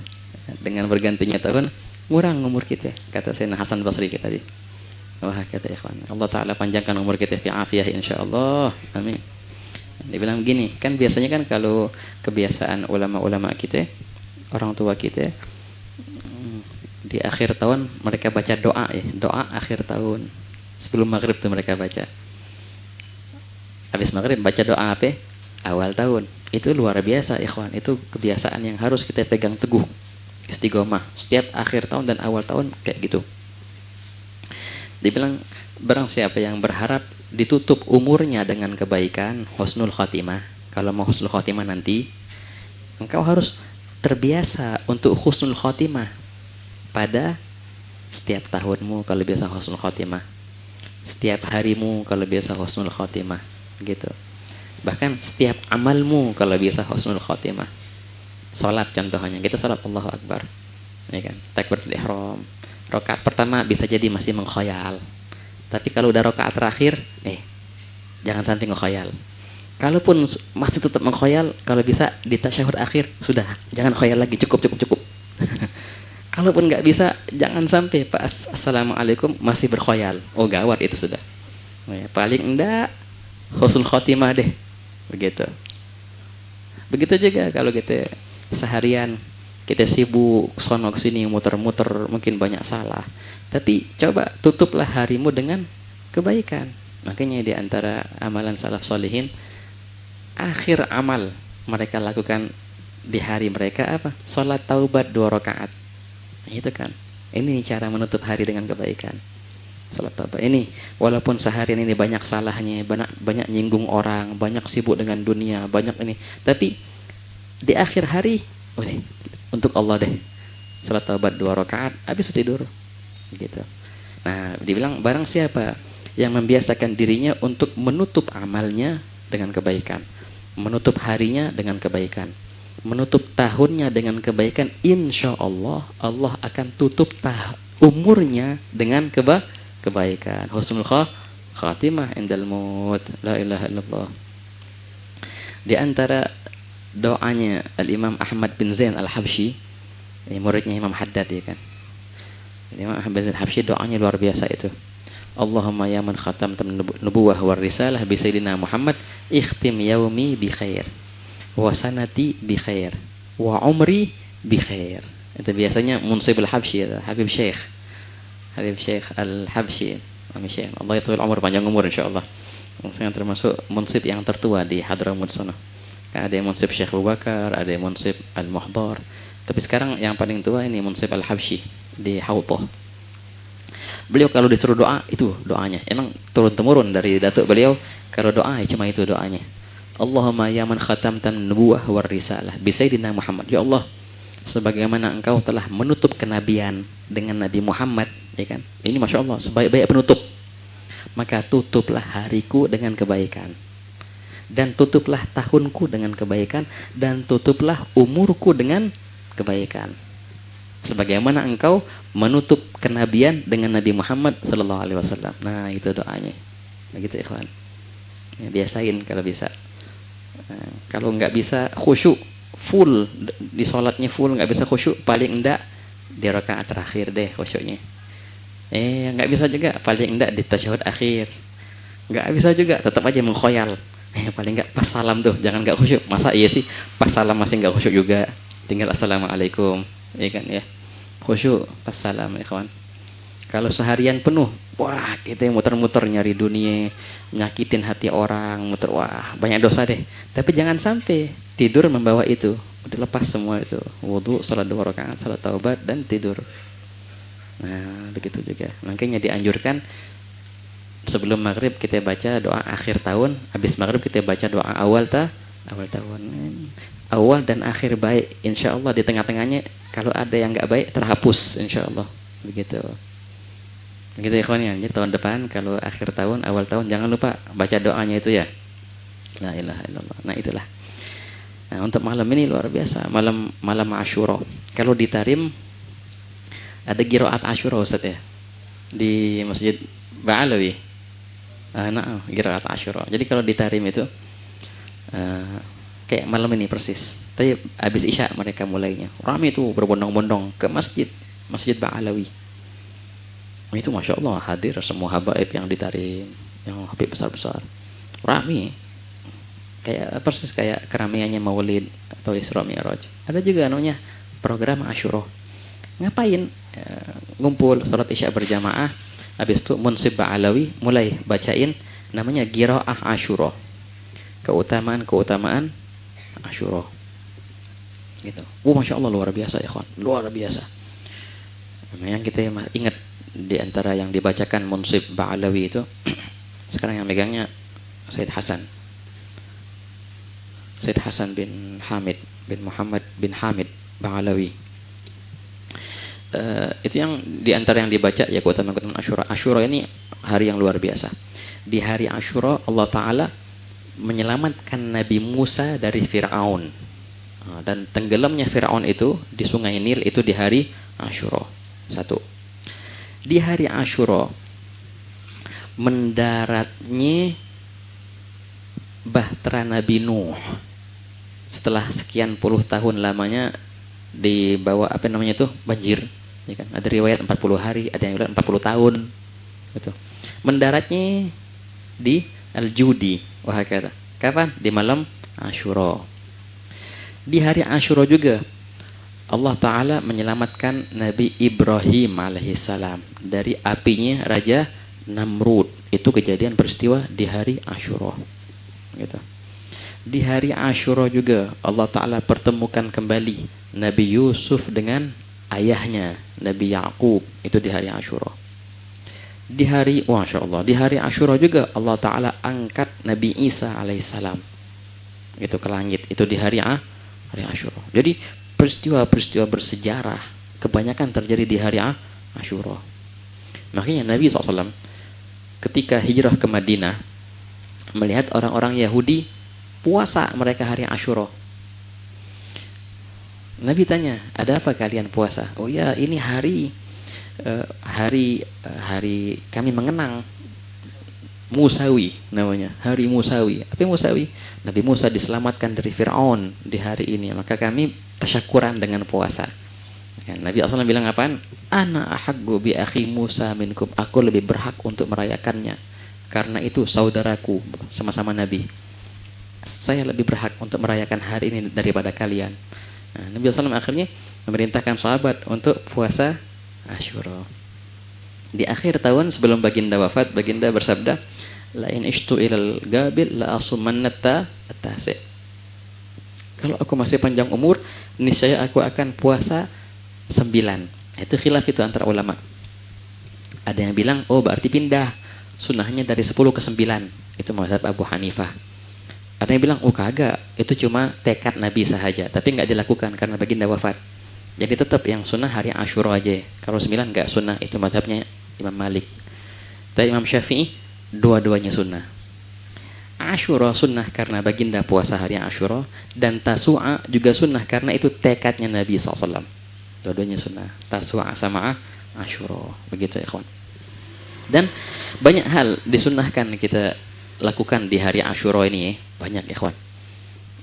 Dengan bergantinya tahun, kurang umur kita. Kata Sayyidina Hasan Basri kita tadi. Wah, kata ikhwan, Allah Ta'ala panjangkan umur kita fi afiyah insyaallah. Amin. Dibilang begini, kan biasanya kan kalau kebiasaan ulama-ulama kita, orang tua kita, di akhir tahun mereka baca doa doa akhir tahun. Sebelum maghrib tuh mereka baca. Habis maghrib baca doa apa? Awal tahun. Itu luar biasa ikhwan, itu kebiasaan yang harus kita pegang teguh. Istiqomah setiap akhir tahun dan awal tahun kayak gitu. Dibilang barang siapa yang berharap ditutup umurnya dengan kebaikan, husnul khotimah. Kalau mau husnul khotimah nanti, engkau harus terbiasa untuk husnul khotimah pada setiap tahunmu kalau biasa husnul khotimah, setiap harimu kalau biasa husnul khotimah, gitu. Bahkan setiap amalmu kalau biasa husnul khotimah. Salat contohnya, kita salat Allahu Akbar, ya kan? Takbiratul ihram. Rakaat pertama bisa jadi masih mengkhayal. Tapi kalau udah rakaat terakhir, jangan sampai mengkhayal. Kalaupun masih tetap mengkhayal, kalau bisa di tasyahud akhir sudah, jangan khayal lagi, cukup. Kalaupun nggak bisa, jangan sampai pas assalamualaikum masih berkhayal. Oh gawat itu sudah. Paling enggak husnul khotimah deh. Begitu. Begitu juga kalau kita seharian kita sibuk sono kesini muter-muter, mungkin banyak salah. Tapi coba tutuplah harimu dengan kebaikan. Makanya di antara amalan salaf solehin, akhir amal mereka lakukan di hari mereka apa? Salat taubat 2 rakaat. Itu kan. Ini cara menutup hari dengan kebaikan. Salat taubat ini walaupun seharian ini banyak salahnya, banyak nyinggung orang, banyak sibuk dengan dunia, banyak ini, tapi di akhir hari untuk Allah deh. Salat taubat 2 rakaat, habis tidur. Gitu. Nah, dibilang barang siapa yang membiasakan dirinya untuk menutup amalnya dengan kebaikan, menutup harinya dengan kebaikan, menutup tahunnya dengan kebaikan, insya Allah Allah akan tutup umurnya dengan kebaikan. Husnul khatimah indal maut. La ilaha illallah. Di antara doanya Al-Imam Ahmad bin Zain Al-Habsyi, muridnya Imam Haddad ya kan. Imam Ahmad bin Zain Al-Habsyi doanya luar biasa itu. Allahumma ya man khatamta nubuwah war risalah bi sayyidina Muhammad, ikhtim yaumi bi khair wa sanati bi khair wa umri bi khair. Itu biasanya Munsib Al-Habsyi, Habib Syekh Al-Habsyi, Syekh. Allah itu umur, panjang umur insyaallah. Saya termasuk munsib yang tertua di Hadramut sana. Ada yang munsib Syekh Abu Bakar, ada yang munsib Al-Muhdar. Tapi sekarang yang paling tua ini Munsib Al-Habsyi di Hautoh. Beliau kalau disuruh doa, itu doanya. Emang turun-temurun dari datuk beliau, kalau doa cuma itu doanya. Allahumma ya man khatamtan nubuwah war risalah bi sayyidina Muhammad. Ya Allah, sebagaimana engkau telah menutup kenabian dengan Nabi Muhammad, ya kan? Ini Masya Allah, sebaik-baik penutup. Maka tutuplah hariku dengan kebaikan. Dan tutuplah tahunku dengan kebaikan. Dan tutuplah umurku dengan kebaikan. Sebagaimana engkau menutup kenabian dengan Nabi Muhammad sallallahu alaihi wasallam. Nah, itu doanya. Begitu ikhwan. Ya, biasain kalau bisa. Nah, kalau enggak bisa khusyuk full di salatnya full, enggak bisa khusyuk, paling enggak di rakaat terakhir deh khusyuknya. Enggak bisa juga, paling enggak di tasyahud akhir. Enggak bisa juga, tetap aja mengkhoyal. Paling enggak pas salam tuh, jangan enggak khusyuk. Masa iya sih pas salam masih enggak khusyuk juga? Tinggal assalamualaikum, ya kan ya. Khusyuk pas salam, ikhwan. Kalau seharian penuh, wah kita muter-muter nyari dunia, nyakitin hati orang, muter, wah banyak dosa deh. Tapi jangan sampai tidur membawa itu. Udah lepas semua itu. Wudu, salat 2 rakaat, salat taubat dan tidur. Nah, begitu juga. Makanya dianjurkan sebelum maghrib kita baca doa akhir tahun, habis maghrib kita baca doa awal tahun. Awal dan akhir baik, insya Allah. Di tengah-tengahnya kalau ada yang nggak baik terhapus, insya Allah. Begitu ya ikhwan ya. Jadi tahun depan kalau akhir tahun, awal tahun jangan lupa baca doanya itu ya. La ilaha illallah. Nah itulah. Nah untuk malam ini luar biasa, malam Asyura. Kalau di Tarim ada qiraat Asyura Ustaz ya, di Masjid Ba'alawi. Nah, qiraat Asyura. Jadi kalau di Tarim itu kayak malam ini persis. Tapi habis Isya mereka mulainya. Ramai itu berbondong-bondong ke Masjid Ba'alawi. Itu Masya Allah hadir semua habaib yang ditarim, yang habib besar-besar. Ramai. Kayak persis kayak keramaiannya Maulid atau Isra Mi'raj. Ada juga namanya program Asyura. Ngapain? Ngumpul salat Isya berjamaah. Habis itu Munsib Ba'alawi mulai bacain namanya qiraah Asyura. Keutamaan Asyura. Gitu. Masya Allah luar biasa ya kawan, luar biasa. Yang kita ingat di antara yang dibacakan Munsib Ba'alawi itu sekarang yang megangnya Said Hasan bin Hamid bin Muhammad bin Hamid Ba'alawi. Itu yang di antara yang dibaca ya keutamaan Asyura. Asyura ini hari yang luar biasa. Di hari Asyura Allah Ta'ala menyelamatkan Nabi Musa dari Fir'aun. Dan tenggelamnya Fir'aun itu di sungai Nil itu di hari Asyura. 1. Di hari Asyura mendaratnya bahtera Nabi Nuh. Setelah sekian puluh tahun lamanya dibawa banjir. Ya kan? Ada riwayat 40 hari, ada yang bilang 40 tahun. Gitu. Mendaratnya di Al-Judi. Wah kata. Kapan? Di malam Asyura. Di hari Asyura juga Allah Ta'ala menyelamatkan Nabi Ibrahim alaihissalam dari apinya Raja Namrud. Itu kejadian peristiwa di hari Asyura. Gitu. Di hari Asyura juga Allah Ta'ala pertemukan kembali Nabi Yusuf dengan ayahnya Nabi Yaqub, itu di hari Asyura. Di hari, Masya Allah, di hari Asyura juga Allah Ta'ala angkat Nabi Isa alaihissalam itu ke langit, itu di hari Asyura. Jadi peristiwa-peristiwa bersejarah kebanyakan terjadi di hari Asyura. Makanya Nabi SAW ketika hijrah ke Madinah melihat orang-orang Yahudi puasa mereka hari Asyura. Nabi tanya, ada apa kalian puasa? Oh ya, ini hari kami mengenang Musawi namanya, hari Musawi. Apa Musawi? Nabi Musa diselamatkan dari Fir'aun di hari ini, maka kami tasyakuran dengan puasa. Nabi SAW bilang apaan? Ana ahaggu bi akhi Musa minkum, aku lebih berhak untuk merayakannya karena itu saudaraku, sama-sama Nabi. Saya lebih berhak untuk merayakan hari ini daripada kalian. Nah, Nabi SAW akhirnya memerintahkan sahabat untuk puasa Asyura. Di akhir tahun sebelum baginda wafat, baginda bersabda, la in ishtu ilal gabil la asumannatta at-tasi. Kalau aku masih panjang umur, niscaya aku akan puasa 9. Itu khilaf itu antara ulama. Ada yang bilang, oh berarti pindah, sunnahnya dari 10 ke 9. Itu mazhab Abu Hanifah. Ada yang bilang, oh kagak, itu cuma tekad Nabi sahaja, tapi nggak dilakukan karena baginda wafat. Jadi tetap yang sunnah hari Asyura aja. Kalau 9 nggak sunnah, itu mazhabnya Imam Malik. Tapi Imam Syafi'i, dua-duanya sunnah. Asyura sunnah karena baginda puasa hari Asyura, dan Tasu'a juga sunnah karena itu tekadnya Nabi SAW. Dua-duanya sunnah, Tasu'a sama Asyura. Begitu ya kawan. Dan banyak hal disunnahkan kita lakukan di hari Asyura ini ya. Banyak ya kawan.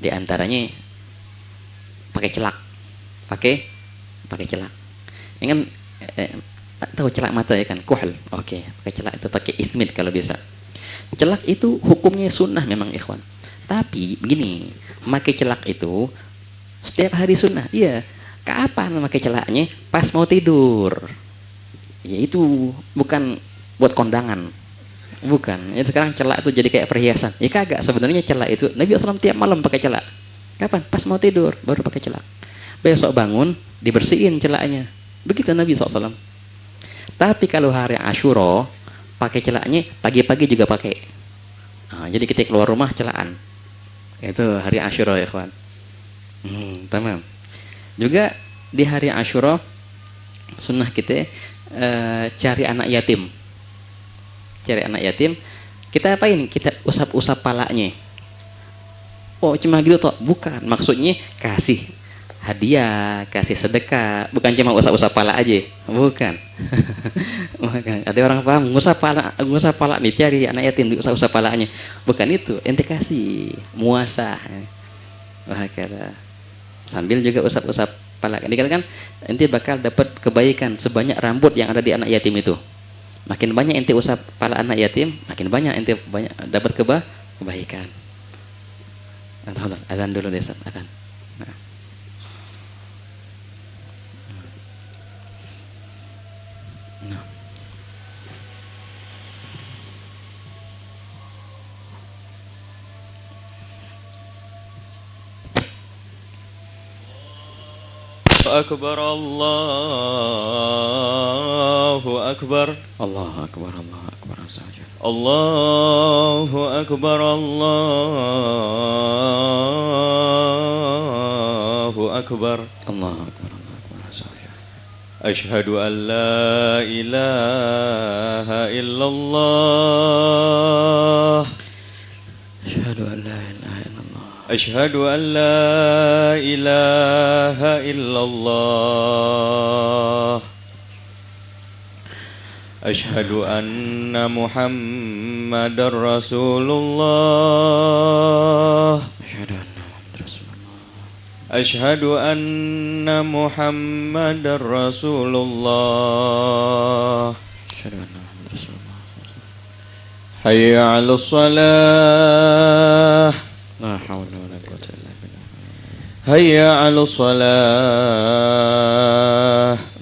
Di antaranya pakai celak. Pakai celak. Ini kan tahu celak mata ya kan, kuhl. Oke, pakai celak itu pakai ithmid kalau bisa. Celak itu hukumnya sunnah memang ikhwan. Tapi begini, pakai celak itu setiap hari sunnah. Iya. Kapan pakai celaknya? Pas mau tidur. Ya itu bukan buat kondangan. Bukan. Ya sekarang celak itu jadi kayak perhiasan. Ya kagak, sebenarnya celak itu Nabi SAW tiap malam pakai celak. Kapan? Pas mau tidur baru pakai celak. Besok bangun dibersihin celaknya. Begitu Nabi SAW. Tapi kalau hari Asyura pakai celaknya pagi-pagi juga pakai. Nah, jadi kita keluar rumah celakan. Itu hari Asyura ya kawan. Tamam. Juga di hari Asyura sunnah kita cari anak yatim. Cari anak yatim, kita apain? Kita usap-usap palanya. Oh cuma gitu toh? Bukan, maksudnya kasih hadiah, kasih sedekah, bukan cuma usap-usap pala aja, bukan. Bukan. Ada orang paham ngusap pala nih, cari anak yatim diusap-usap palanya, bukan itu. Ente kasih muasah. Wah kata sambil juga usap-usap pala. Dikatakan ente bakal dapat kebaikan sebanyak rambut yang ada di anak yatim itu. Makin banyak ente usap pala anak yatim, makin banyak ente dapat kebaikan. Azan dulu deh, azan. Nah. Nah. Akbar, Allahu Akbar. Allahu Akbar, Allahu Akbar. Allahu Akbar, Allahu Akbar. Allahu Akbar, Allahu Akbar. Asyhadu an la ilaha illallah. Asyhadu an la ilaha illallah. Asyhadu an la ilaha illallah. Asyhadu anna Muhammadar Rasulullah. Asyhadu anna Muhammadar Rasulullah. Hayya 'alas shalah. La haula wala quwwata illa billah. Hayya 'alas shalah.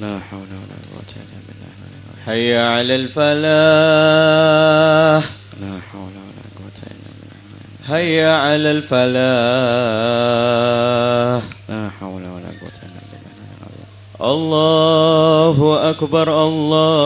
La haula wala quwwata illa billah. Hayya 'alal falah. La haula wala quwwata illa billah. هيا على الفلاح لا حول ولا قوة إلا بالله. الله أكبر الله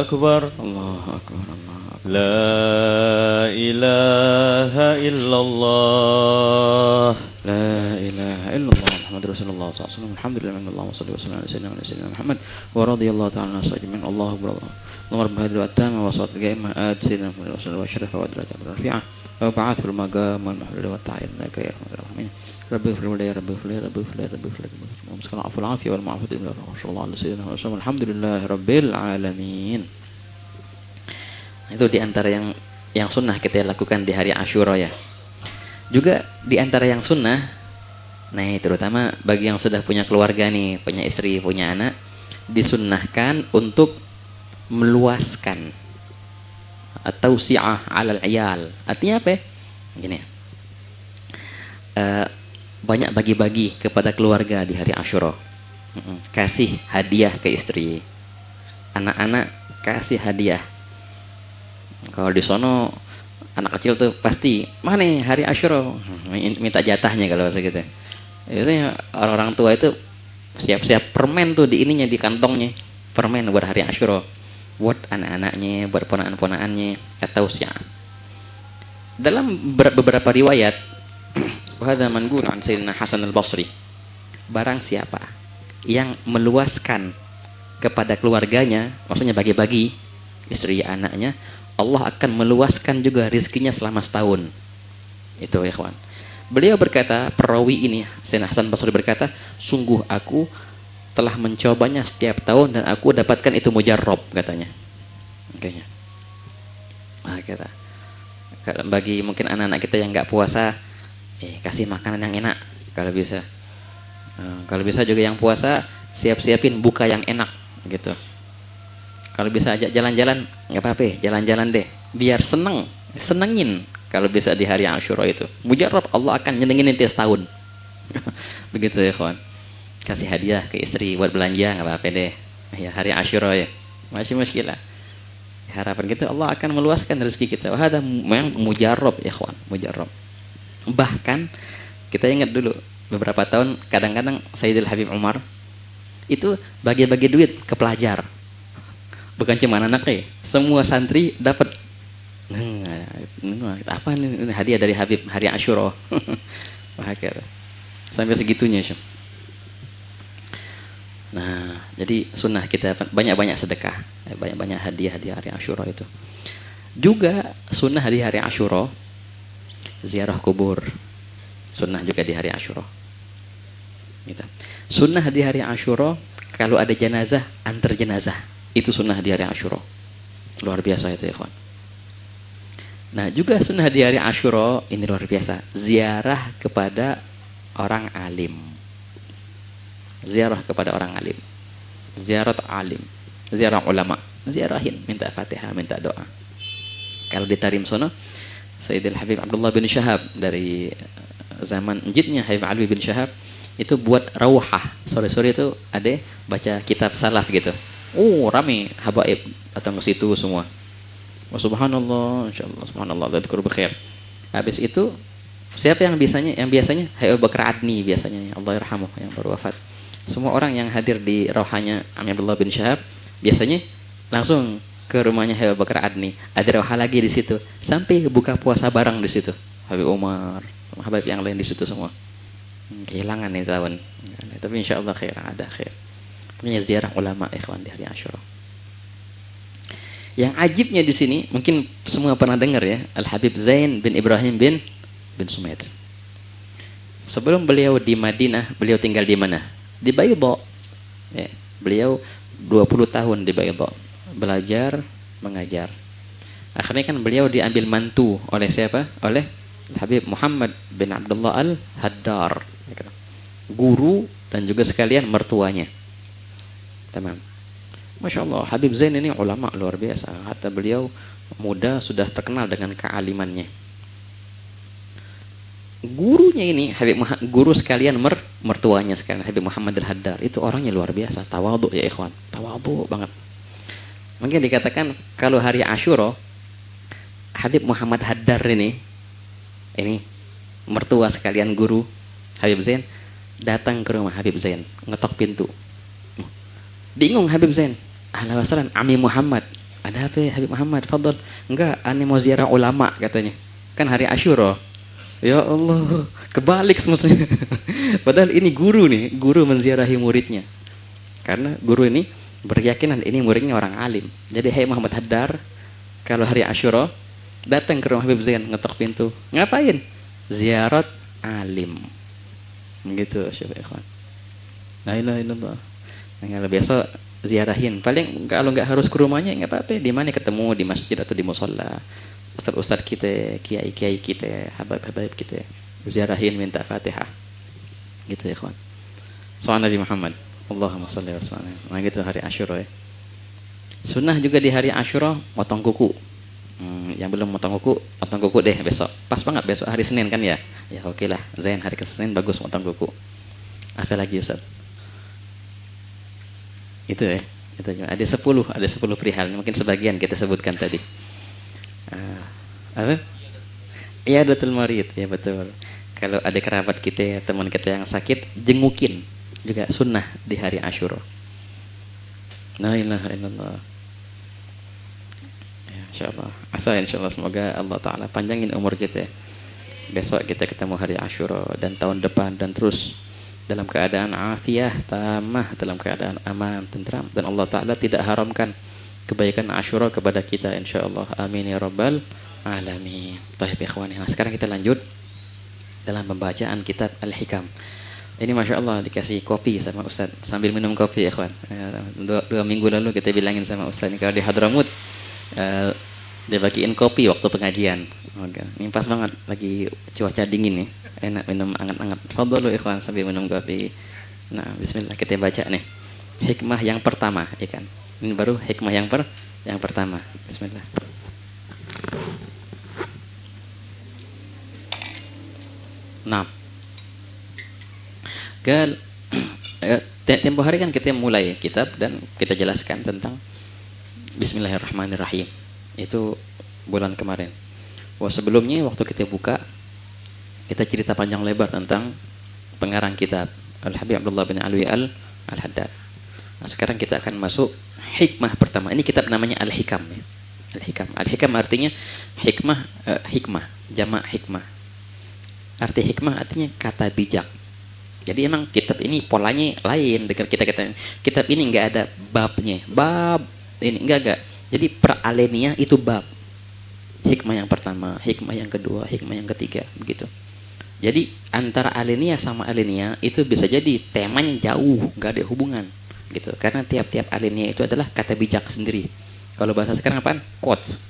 أكبر الله أكبر الله أكبر. لا إله إلا الله لا إله إلا الله محمد رسول الله صلى الله عليه وسلم. الحمد لله من الله وصلى وسلم على سيدنا محمد ورضي الله تعالى عن الصحابة من الله أكبر الله. اللهم رب هذه التامة وصلاة القائمة آت سيدنا محمد رسول الله وشرف ودرجات الرفيعة وبعث في المقام والمحمود والتعين لك يا رحمة الرحمن. ربي اغفر لي ربي اغفر لي ربي اغفر لي ربي اغفر لي ومسكن العفو والعافية والمعافاة إلا الله صلى الله عليه وسلم. الحمد لله رب العالمين. Itu diantara yang sunnah kita lakukan di hari Asyura ya. Juga diantara yang sunnah, nah terutama bagi yang sudah punya keluarga nih, punya istri, punya anak, disunnahkan untuk meluaskan atau si'ah alal iyal. Artinya apa ya? Gini ya. Banyak bagi-bagi kepada keluarga di hari Asyura. Kasih hadiah ke istri. Anak-anak kasih hadiah. Kalau di sono anak kecil tuh pasti mana hari Asyura minta jatahnya kalau bahasa gitu. Biasanya orang-orang tua itu siap-siap permen tuh di ininya, di kantongnya, permen buat hari Asyura, buat anak-anaknya, buat ponakan-ponakannya atau siapa. Dalam beberapa riwayat hadza manqul an Sayyidina Hasan al-Basri, barang siapa yang meluaskan kepada keluarganya, maksudnya bagi-bagi istri anaknya, Allah akan meluaskan juga rezekinya selama setahun. Itu ya kawan. Beliau berkata, perawi ini Sayyidina Hasan Basri berkata, sungguh aku telah mencobanya setiap tahun dan aku dapatkan itu mujarrab katanya. Kayaknya. Kata. Bagi mungkin anak-anak kita yang nggak puasa, kasih makanan yang enak kalau bisa. Kalau bisa juga yang puasa siap-siapin buka yang enak gitu. Kalau bisa ajak jalan-jalan, nggak apa-apa, jalan-jalan deh, biar senengin. Kalau bisa di hari Asyura itu, mujarrab Allah akan nyenengin nanti setahun. Begitu ya kawan. Kasih hadiah ke istri buat belanja, nggak apa-apa deh. Ya hari Asyura ya, masih muskilah. Harapan kita Allah akan meluaskan rezeki kita. Wah, ada memang mujarrab ya kawan, mujarrab. Bahkan kita ingat dulu beberapa tahun, kadang-kadang Sayyidil Habib Umar itu bagi-bagi duit ke pelajar. Bukan cuma anaknya, semua santri dapat. Apa nih hadiah dari Habib hari Asyura. Sampai segitunya. Nah, jadi sunnah kita banyak-banyak sedekah, banyak-banyak hadiah di hari Asyura itu. Juga sunnah di hari Asyura ziarah kubur. Sunnah juga di hari Asyura. Gitu. Sunnah di hari Asyura kalau ada jenazah, antar jenazah. Itu sunnah di hari Asyura. Luar biasa itu ya kawan. Nah juga sunnah di hari Asyura ini luar biasa. Ziarah kepada orang alim. Ziarah kepada orang alim. Ziarat alim. Ziarah ulama. Ziarahin. Minta fatihah, minta doa. Kalau di Tarim sono, Sayyidil Habib Abdullah bin Syahab dari zaman jidnya Habib Ali bin Syahab itu buat rawhah. Sore-sore itu ada baca kitab salaf gitu. Rame habaib datang ke situ semua. Subhanallah, insyaallah, subhanallah, dzikr bikhair. Habis itu siapa yang biasanya Habib Bakar Adni biasanya, Allah yarhamuh, yang baru wafat. Semua orang yang hadir di rawhahnya Abdullah bin Syahab biasanya langsung ke rumahnya Habib Bakar Adni. Ada rawhah lagi di situ sampai buka puasa bareng di situ. Habib Umar, habib yang lain di situ semua. Kehilangan nih tahun. Tapi insyaallah khair, ada khair. Punya ziarah ulama ikhwan di hari Asyura. Yang ajibnya di sini mungkin semua pernah dengar ya, Al Habib Zain bin Ibrahim bin Sumaid. Sebelum beliau di Madinah, beliau tinggal di mana? Di Baydha. Ya, beliau 20 tahun di Baydha, belajar, mengajar. Akhirnya kan beliau diambil mantu oleh siapa? Oleh Habib Muhammad bin Abdullah Al-Haddar, guru dan juga sekalian mertuanya. Tamam. Masya Allah, Habib Zain ini ulama luar biasa. Hatta beliau muda sudah terkenal dengan kealimannya. Gurunya ini, guru sekalian mertuanya sekalian, Habib Muhammad Al-Haddar. Itu orangnya luar biasa, tawadhu ya ikhwan. Tawadhu banget. Mungkin dikatakan kalau hari Asyura, Habib Muhammad Haddar ini mertua sekalian guru Habib Zain datang ke rumah Habib Zain, ngetok pintu. Bingung Habib Zain, ahlan wa sahlan Ami Muhammad. Ada apa ya Habib Muhammad? Fadhal. Enggak, ane mau ziarah ulama katanya. Kan hari Asyura. Ya Allah, kebalik semestinya. Padahal ini guru nih, guru menziarahi muridnya. Karena guru ini berkeyakinan ini muridnya orang alim. Jadi hai Muhammad Haddar, kalau hari Asyura datang ke rumah Habib Zain, ngetok pintu. Ngapain? Ziarat alim. Begitu Syekh Ikhwan. La ilaha illallah. Kalau besok ziarahin, paling kalau nggak harus ke rumahnya nggak apa-apa, di mana ketemu, di masjid atau di musola, ustaz-ustaz kita, kiai-kiai kita, habib-habib kita, ziarahin, minta Fatihah, gitu ya kawan. Soal Nabi Muhammad, Allahumma sholli wa sallim. Nah gitu hari Asyura ya. Sunnah juga di hari Asyura potong kuku. Yang belum potong kuku deh besok. Pas banget besok hari Senin kan ya. Ya oke lah, Zain hari ke Senin bagus potong kuku. Apa lagi Ustaz? Itu ya, itu ada 10 perihal, mungkin sebagian kita sebutkan tadi. Apa? Iyadatul marid, ya betul. Kalau ada kerabat kita, teman kita yang sakit, jengukin juga sunnah di hari Asyura. La ilaha illallah. Ya, insyaallah. Insyaallah semoga Allah Taala panjangin umur kita. Besok kita ketemu hari Asyura dan tahun depan dan terus dalam keadaan afiah tamah, dalam keadaan aman, tentram, dan Allah Ta'ala tidak haramkan kebaikan Asyura kepada kita insyaallah. Amin ya rabbal alamin. Baik ikhwani, nah sekarang kita lanjut dalam pembacaan kitab Al-Hikam. Ini Masya Allah dikasih kopi sama Ustaz sambil minum kopi ikhwan. 2 minggu lalu kita bilangin sama Ustaz ini kalau di Hadramut dia bagiin kopi waktu pengajian. Ini pas banget lagi cuaca dingin nih, enak minum anget-anget. Fadhalu ikhwan sambil minum kopi. Nah, bismillah kita baca nih. Hikmah yang pertama, ya kan? Ini baru hikmah yang pertama. Bismillah. Nah. Tempo hari kan kita mulai kitab dan kita jelaskan tentang Bismillahirrahmanirrahim. Itu bulan kemarin. Wah, sebelumnya waktu kita buka kita cerita panjang lebar tentang pengarang kitab Al-Habib Abdullah bin Alwi Al-Haddad. Nah, sekarang kita akan masuk hikmah pertama. Ini kitab namanya Al-Hikam ya. Al-Hikam. Al-Hikam artinya hikmah, jamak hikmah. Arti hikmah artinya kata bijak. Jadi emang kitab ini polanya lain dengan kitab ini enggak ada babnya. Bab ini enggak. Jadi per alinea itu bab. Hikmah yang pertama, hikmah yang kedua, hikmah yang ketiga, begitu. Jadi antara alinea sama alinea itu bisa jadi temanya jauh, nggak ada hubungan, gitu. Karena tiap-tiap alinea itu adalah kata bijak sendiri. Kalau bahasa sekarang apaan? Quotes.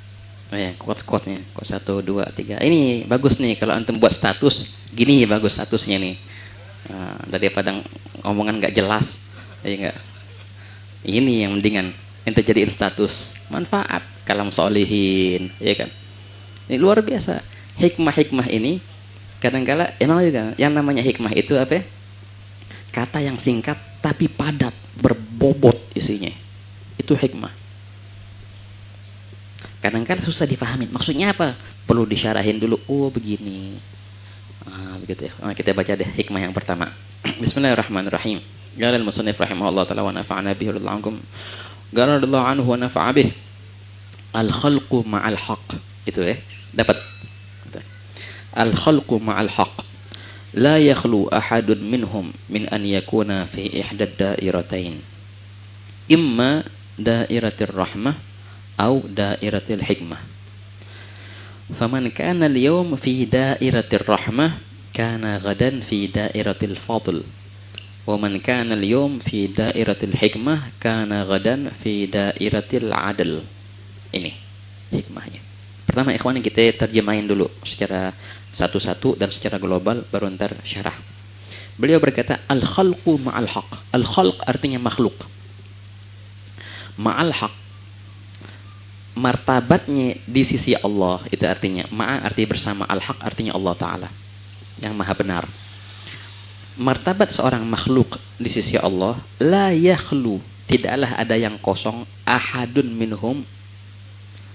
Oh ya, quotes-nya. Quotes 1, 2, 3. Ini bagus nih kalau antum buat status, gini bagus statusnya nih. Daripada ngomongan nggak jelas, ya enggak. Ini yang mendingan ente jadiin status, manfaat kalam solihin, ya kan. Ini luar biasa. Hikmah-hikmah ini kadang-kala emang juga yang namanya hikmah itu apa ya? Kata yang singkat tapi padat, berbobot isinya. Itu hikmah. Kadang-kala susah dipahami. Maksudnya apa? Perlu disyarahin dulu. Oh begini. Begitu ya. Kita baca deh hikmah yang pertama. Bismillahirrahmanirrahim. Qala al-musannif rahimahullah ta'ala wa nafa'ana bihi wa ankum. Qala radhiyallahu anhu wa nafa'a bih. Al-khalqu ma'al haqq. Itu ya. Dapat. Al-khalqu ma'al haqq. La yakhlu ahadun minhum min an yakuna fi ihdad dairatain. Imma dairatir rahmah au dairatil hikmah. Faman kana al-yawm fi dairatir rahmah kana ghadan fi dairatil fadl. Wa man kana al-yawm fi dairatil hikmah kana ghadan fi dairatil adl. Ini hikmahnya. Pertama ikhwan kita terjemahin dulu secara satu-satu dan secara global baru ntar syarah. Beliau berkata al-khalqu ma'al haq. Al-khalq artinya makhluk. Ma'al haq martabatnya di sisi Allah, itu artinya ma'a arti bersama, al-haq artinya Allah Ta'ala yang maha benar. Martabat seorang makhluk di sisi Allah la yakhlu, tidaklah ada yang kosong ahadun minhum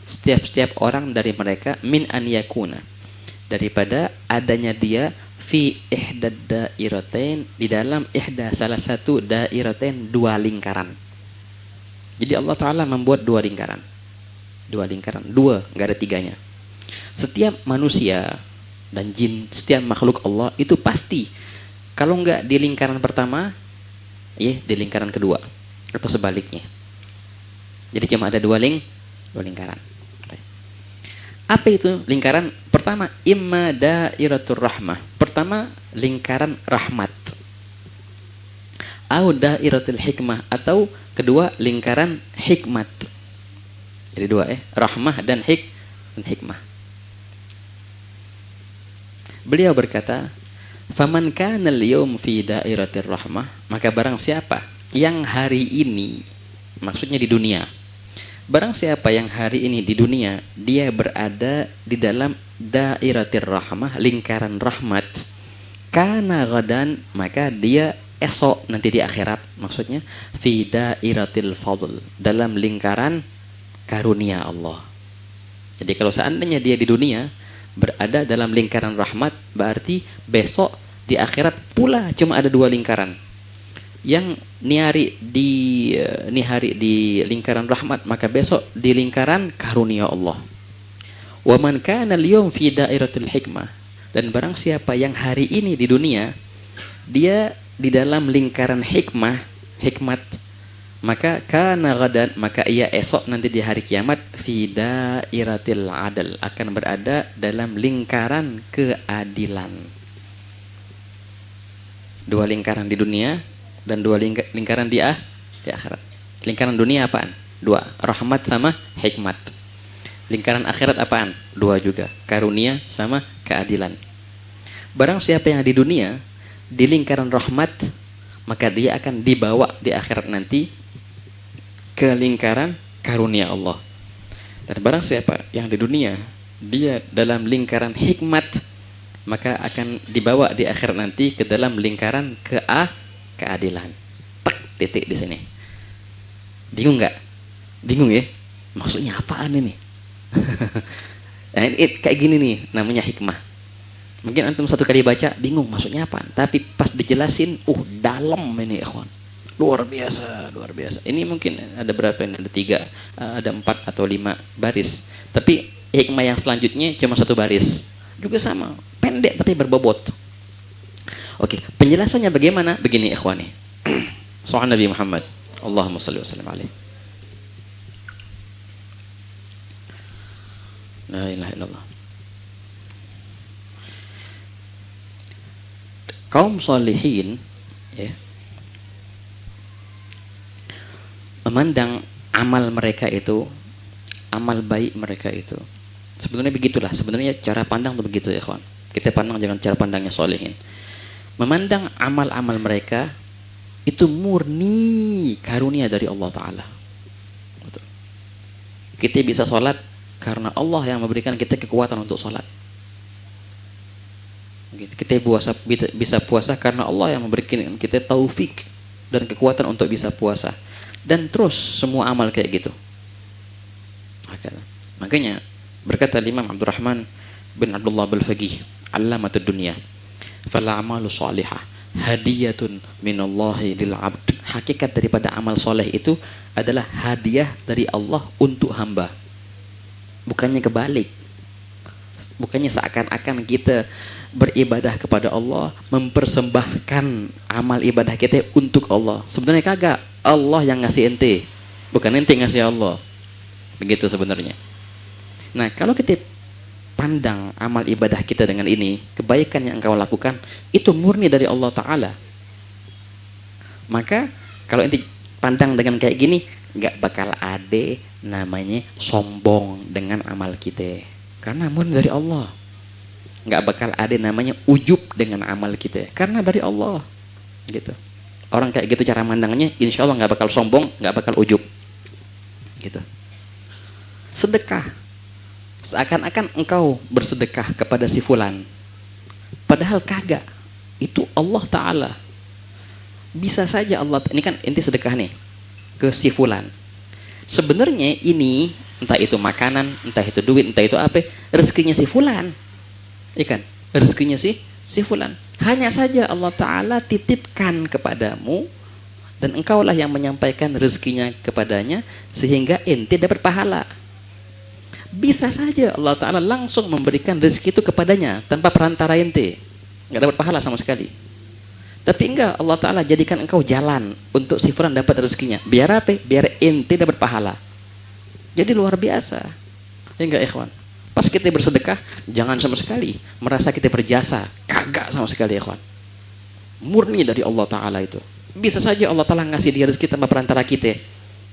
setiap orang dari mereka min an yakuna, daripada adanya dia fi ihdad dairatain, di dalam ihda salah satu dairatain, dua lingkaran. Jadi Allah Ta'ala membuat dua lingkaran, dua, nggak ada tiganya. Setiap manusia dan jin, setiap makhluk Allah itu pasti, kalau nggak di lingkaran pertama, ya di lingkaran kedua, atau sebaliknya. Jadi cuma ada dua lingkaran. Apa itu lingkaran? Pertama, imma dairatur rahmah. Pertama, lingkaran rahmat. Au dairatul hikmah, atau kedua lingkaran hikmat. Jadi dua rahmah dan hikmah. Beliau berkata, faman kana al-yawm fi dairatir rahmah, maka barang siapa yang hari ini, maksudnya di dunia, barang siapa yang hari ini di dunia dia berada di dalam dairatir rahmah, lingkaran rahmat, kana gadan, maka dia esok nanti di akhirat, maksudnya fi dairatil fadl, dalam lingkaran karunia Allah. Jadi kalau seandainya dia di dunia berada dalam lingkaran rahmat, berarti besok di akhirat pula cuma ada dua lingkaran. Yang nihari di lingkaran rahmat, maka besok di lingkaran karunia Allah. Wa man kana al-yawm fi dairatil hikmah, dan barang siapa yang hari ini di dunia dia di dalam lingkaran hikmat, maka kana gadan, maka ia esok nanti di hari kiamat fi dairatil adl, akan berada dalam lingkaran keadilan. Dua lingkaran di dunia dan dua lingkaran di akhirat. Lingkaran dunia apaan? Dua, rahmat sama hikmat. Lingkaran akhirat apaan? Dua juga, karunia sama keadilan. Barang siapa yang di dunia di lingkaran rahmat, maka dia akan dibawa di akhirat nanti ke lingkaran karunia Allah. Dan barang siapa yang di dunia dia dalam lingkaran hikmat, maka akan dibawa di akhirat nanti ke dalam lingkaran keadilan. Tak, titik di sini. Bingung nggak? Bingung ya? Maksudnya apaan ini? Nah, ini kayak gini nih namanya hikmah. Mungkin antum satu kali baca bingung maksudnya apa, tapi pas dijelasin, dalam ini ikhwan. Luar biasa. Ini mungkin ada berapa ini? Ada 3, ada 4 atau 5 baris. Tapi hikmah yang selanjutnya cuma 1 baris. Juga sama, pendek tapi berbobot. Oke, penjelasannya bagaimana? Begini ikhwani. Soal Nabi Muhammad, Allahumma shalli wa sallim alaihi. La ilaha illallah. Kaum solihin ya, memandang amal mereka itu, amal baik mereka itu, sebenarnya begitulah, sebenarnya cara pandang itu begitu ya kawan. Kita pandang jangan cara pandangnya solihin. Memandang amal-amal mereka itu murni karunia dari Allah Ta'ala. Kita bisa sholat karena Allah yang memberikan kita kekuatan untuk sholat. Kita bisa puasa karena Allah yang memberikan kita taufik dan kekuatan untuk bisa puasa. Dan terus semua amal kayak gitu. Makanya berkata Imam Abdurrahman bin Abdullah Al-Faqih, Allamatud dunya, fal a'malu shalihah hadiyatun minallahi lil 'abd. Hakikat daripada amal soleh itu adalah hadiah dari Allah untuk hamba. Bukannya kebalik. Bukannya seakan-akan kita beribadah kepada Allah, mempersembahkan amal ibadah kita untuk Allah. Sebenarnya kagak. Allah yang ngasih ente, bukan ente ngasih Allah. Begitu sebenarnya. Nah, kalau kita pandang amal ibadah kita dengan ini, kebaikan yang engkau lakukan itu murni dari Allah Ta'ala, maka kalau ente pandang dengan kayak gini, gak bakal ada namanya sombong dengan amal kita, karena murni dari Allah. Nggak bakal ada namanya ujub dengan amal kita, karena dari Allah gitu. Orang kayak gitu cara mandangnya, insya Allah nggak bakal sombong, nggak bakal ujub gitu. Sedekah, seakan-akan engkau bersedekah kepada si fulan, padahal kagak. Itu Allah Ta'ala. Bisa saja Allah, ini kan inti sedekah nih ke si fulan. Sebenarnya ini Entah itu makanan, entah itu duit, entah itu apa, rezekinya si fulan. Ikan, rezekinya si fulan. Hanya saja Allah Ta'ala titipkan kepadamu, dan engkaulah yang menyampaikan rezekinya kepadanya, sehingga ente dapat pahala. Bisa saja Allah Ta'ala langsung memberikan rezeki itu kepadanya tanpa perantara ente, nggak dapat pahala sama sekali. Tapi enggak, Allah Ta'ala jadikan engkau jalan untuk si fulan dapat rezekinya. Biar apa? Biar ente dapat pahala. Jadi luar biasa. Ya enggak ikhwan? Pas kita bersedekah, jangan sama sekali merasa kita berjasa. Kagak sama sekali ikhwan. Murni dari Allah Ta'ala itu. Bisa saja Allah Ta'ala ngasih dia rezeki tanpa perantara kita.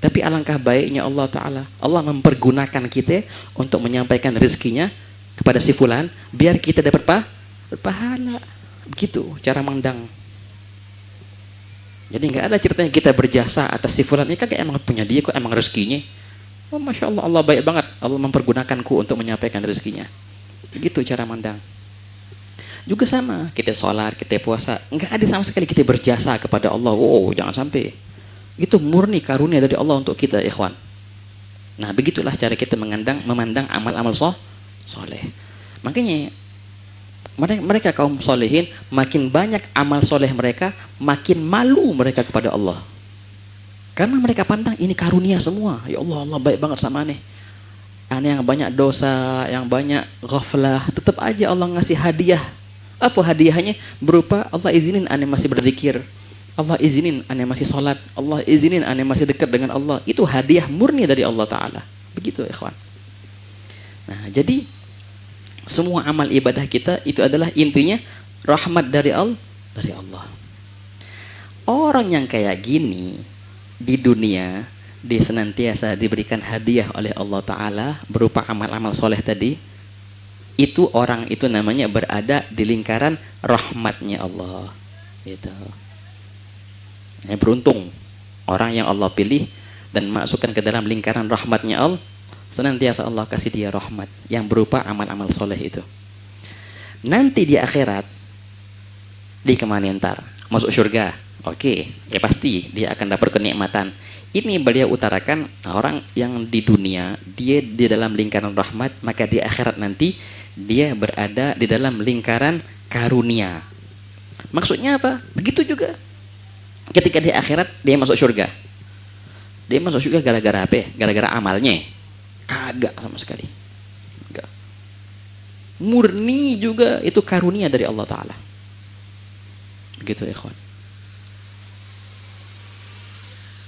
Tapi alangkah baiknya Allah Ta'ala, Allah mempergunakan kita untuk menyampaikan rezekinya kepada si fulan, biar kita dapat pahala. Begitu cara mandang. Jadi nggak ada ceritanya kita berjasa atas si fulan. Ini kagak emang punya dia kok, emang rezekinya. Oh Masya Allah, Allah baik banget. Allah mempergunakanku untuk menyampaikan rezekinya. Begitu cara mandang. Juga sama, kita sholat, kita puasa, nggak ada sama sekali kita berjasa kepada Allah. Oh jangan sampai. Itu murni karunia dari Allah untuk kita ikhwan. Nah begitulah cara kita memandang amal-amal soleh. Makanya mereka kaum solehin, makin banyak amal soleh mereka, makin malu mereka kepada Allah. Karena mereka pandang ini karunia semua. Ya Allah, Allah baik banget sama aneh. Aneh yang banyak dosa, yang banyak ghaflah, tetap aja Allah ngasih hadiah. Apa hadiahnya? Berupa Allah izinin aneh masih berzikir, Allah izinin aneh masih sholat, Allah izinin aneh masih dekat dengan Allah. Itu hadiah murni dari Allah Ta'ala. Begitu ikhwan. Nah jadi semua amal ibadah kita itu adalah intinya rahmat dari Allah. Orang yang kayak gini di dunia, dia senantiasa diberikan hadiah oleh Allah Ta'ala berupa amal-amal soleh tadi. Itu orang itu namanya berada di lingkaran rahmatnya Allah. Gitu. Beruntung orang yang Allah pilih dan masukkan ke dalam lingkaran rahmatnya Allah. Senantiasa Allah kasih dia rahmat yang berupa amal-amal soleh itu. Nanti di akhirat, di kemana ntar? Masuk surga. Oke, ya pasti dia akan dapat kenikmatan. Ini beliau utarakan orang yang di dunia dia di dalam lingkaran rahmat, maka di akhirat nanti dia berada di dalam lingkaran karunia. Maksudnya apa? Begitu juga. Ketika di akhirat dia masuk surga. Dia masuk surga gara-gara apa? Gara-gara amalnya. Kagak sama sekali. Enggak. Murni juga itu karunia dari Allah Ta'ala. Begitu ikhwan.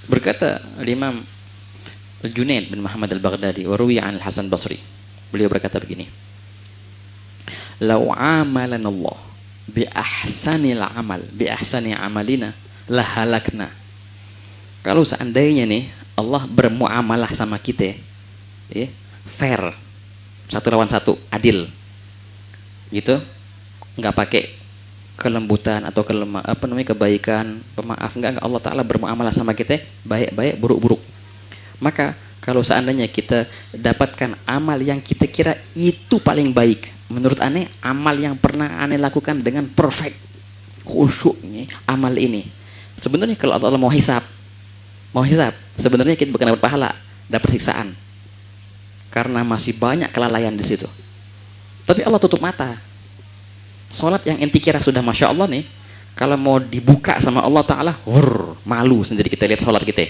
Berkata Imam Junaid bin Muhammad al-Baghdadi wa ruwiya an al-Hasan Basri. Beliau berkata begini. Lau amalan Allah bi ahsanil amal, bi ahsani amalina la halakna. Kalau seandainya nih Allah bermuamalah sama kita, ya, fair, satu lawan satu, adil, gitu, nggak pakai kelembutan atau kebaikan, pemaaf, enggak Allah Ta'ala bermuamalah sama kita baik-baik, buruk-buruk. Maka kalau seandainya kita dapatkan amal yang kita kira itu paling baik, menurut aneh amal yang pernah aneh lakukan dengan perfect, khusyuknya amal ini, sebenarnya kalau Allah mau hisab, sebenarnya kita bukan dapat pahala, dapat siksaan, karena masih banyak kelalaian di situ. Tapi Allah tutup mata. Sholat yang enti kira sudah Masya Allah nih, kalau mau dibuka sama Allah Ta'ala, malu sendiri kita lihat sholat kita.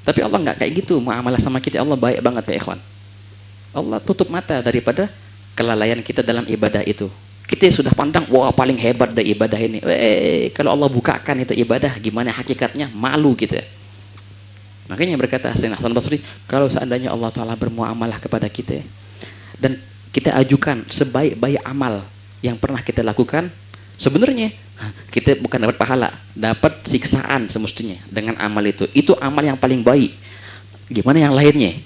Tapi Allah nggak kayak gitu, muamalah sama kita Allah baik banget ya ikhwan. Allah tutup mata daripada kelalaian kita dalam ibadah itu. Kita sudah pandang, wah paling hebat dari ibadah ini. Kalau Allah bukakan itu ibadah, gimana hakikatnya? Malu kita. Makanya berkata Hasan Basri, kalau seandainya Allah Ta'ala bermuamalah kepada kita dan kita ajukan sebaik-baik amal yang pernah kita lakukan, sebenarnya kita bukan dapat pahala, dapat siksaan semestinya dengan amal itu. Itu amal yang paling baik. Gimana yang lainnya?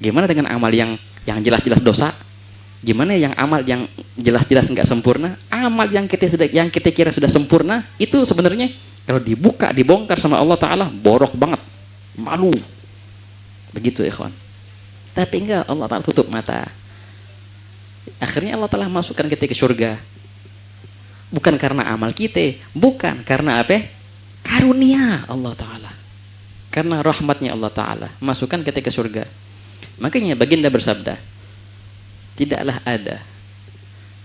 Gimana dengan amal yang jelas-jelas dosa? Gimana yang amal yang jelas-jelas nggak sempurna? Amal yang kita kira sudah sempurna itu sebenarnya kalau dibuka, dibongkar sama Allah Ta'ala, borok banget, malu. Begitu ikhwan. Tapi enggak, Allah Ta'ala tutup mata. Akhirnya Allah telah masukkan kita ke surga. Bukan karena amal kita, bukan karena apa? Karunia Allah Ta'ala. karena rahmatnya Allah Ta'ala, masukkan kita ke surga. Makanya baginda bersabda, tidaklah ada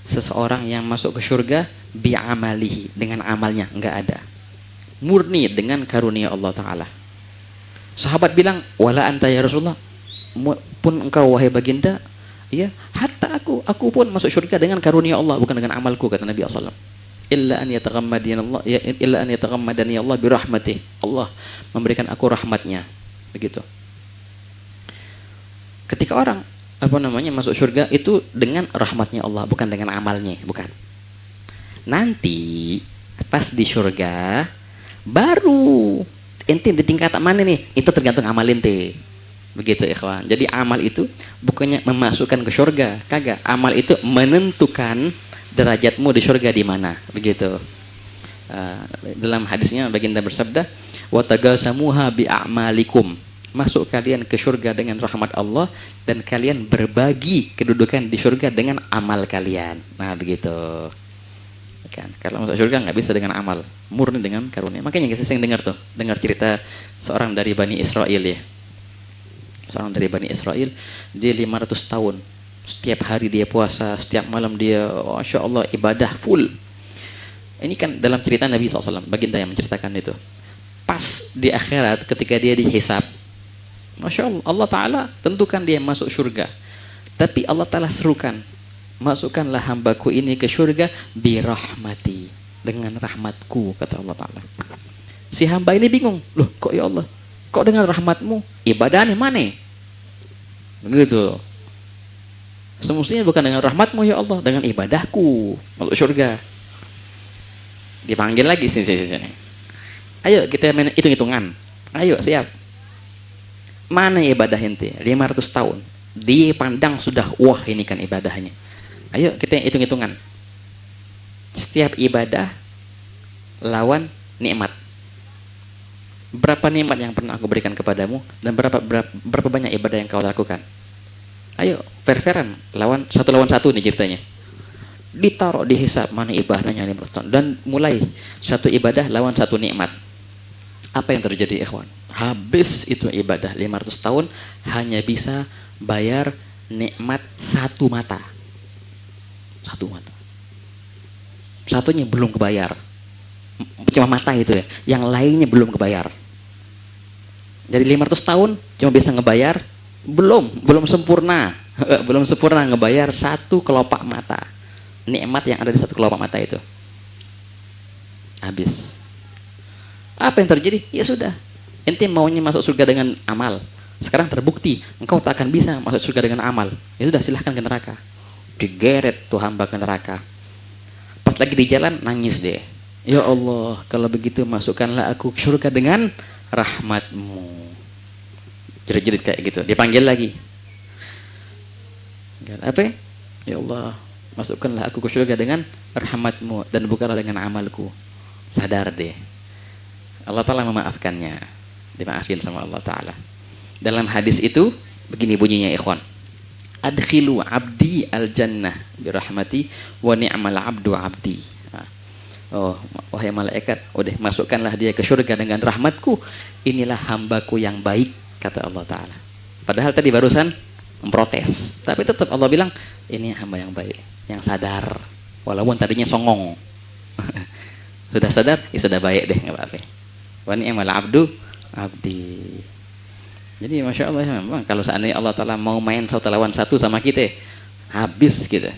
seseorang yang masuk ke surga bi'amalihi, dengan amalnya, enggak ada. Murni dengan karunia Allah Ta'ala. Sahabat bilang, wala anta ya Rasulullah, pun engkau wahai baginda, ya, hatta aku pun masuk surga dengan karunia Allah, bukan dengan amalku, kata Nabi SAW. Illa an yataghammadani Allah birahmatih. Allah memberikan aku rahmatnya. Begitu. Ketika orang masuk surga itu dengan rahmatnya Allah, bukan dengan amalnya, bukan. Nanti pas di surga baru ente di tingkatan mana nih? Itu tergantung amal ente. Begitu ikhwan. Jadi amal itu bukannya memasukkan ke surga, kagak. Amal itu menentukan derajatmu di surga di mana. Begitu. Dalam hadisnya baginda bersabda, wa tagasamuha bi a'malikum. Masuk kalian ke surga dengan rahmat Allah dan kalian berbagi kedudukan di surga dengan amal kalian. Nah, begitu. Kan, kalau masuk surga nggak bisa dengan amal, murni dengan karunia. Makanya kita sering dengar cerita seorang dari Bani Israel ya. Seorang dari Bani Israel, dia 500 tahun. Setiap hari dia puasa, setiap malam dia, Masya Allah, ibadah full. Ini kan dalam cerita Nabi SAW, baginda yang menceritakan itu. Pas di akhirat ketika dia dihisab, Masya Allah, Allah Ta'ala tentukan dia masuk surga. Tapi Allah Ta'ala serukan, masukkanlah hambaku ini ke surga birahmati, dengan rahmatku, kata Allah Ta'ala. Si hamba ini bingung, loh kok ya Allah, kok dengan rahmatmu, ibadahnya mana? Begitu. Semestinya bukan dengan rahmatmu ya Allah, dengan ibadahku masuk surga. Dipanggil lagi sini. Ayo kita main hitung-hitungan. Ayo siap. Mana ibadah ente? 500 tahun. Dipandang sudah wah ini kan ibadahnya. Ayo kita hitung-hitungan. Setiap ibadah lawan nikmat. Berapa nikmat yang pernah aku berikan kepadamu dan berapa banyak ibadah yang kau lakukan? Ayo, fair-fairan, satu lawan satu nih ceritanya. Ditaruh dihisab mana ibadahnya 500 tahun dan mulai satu ibadah lawan satu nikmat. Apa yang terjadi ikhwan? Habis itu ibadah 500 tahun hanya bisa bayar nikmat satu mata. Satu mata. Satunya belum kebayar. Cuma mata itu ya. Yang lainnya belum kebayar. Jadi 500 tahun cuma bisa ngebayar belum sempurna. Belum sempurna ngebayar satu kelopak mata. Nikmat yang ada di satu kelopak mata itu. Habis. Apa yang terjadi? Ya sudah. Ente maunya masuk surga dengan amal. Sekarang terbukti engkau tak akan bisa masuk surga dengan amal. Ya sudah, silahkan ke neraka. Digeret tuh hamba ke neraka. Pas lagi di jalan nangis deh. Ya Allah, kalau begitu masukkanlah aku ke surga dengan rahmatmu. Jerit-jerit kayak gitu. Dipanggil lagi. Apa? Ya Allah, masukkanlah aku ke surga dengan rahmatmu dan bukanlah dengan amalku. Sadar deh. Allah Ta'ala memaafkannya. Dimaafin sama Allah Ta'ala. Dalam hadis itu begini bunyinya ikhwan. Adkhilu abdi al-jannah birahmati wa ni'mal abdu abdi. Oh, wahai malaikat, udah masukkanlah dia ke surga dengan rahmatku. Inilah hambaku yang baik, kata Allah Ta'ala. Padahal tadi barusan memprotes, tapi tetap Allah bilang ini hamba yang baik, yang sadar, walaupun tadinya songong. Sudah sadar, ya sudah baik deh, nggak apa-apa. Wa ni'mal abdu abdi. Jadi Masya Allah ya, memang kalau seandainya Allah Ta'ala mau main satu lawan satu sama kita, habis kita.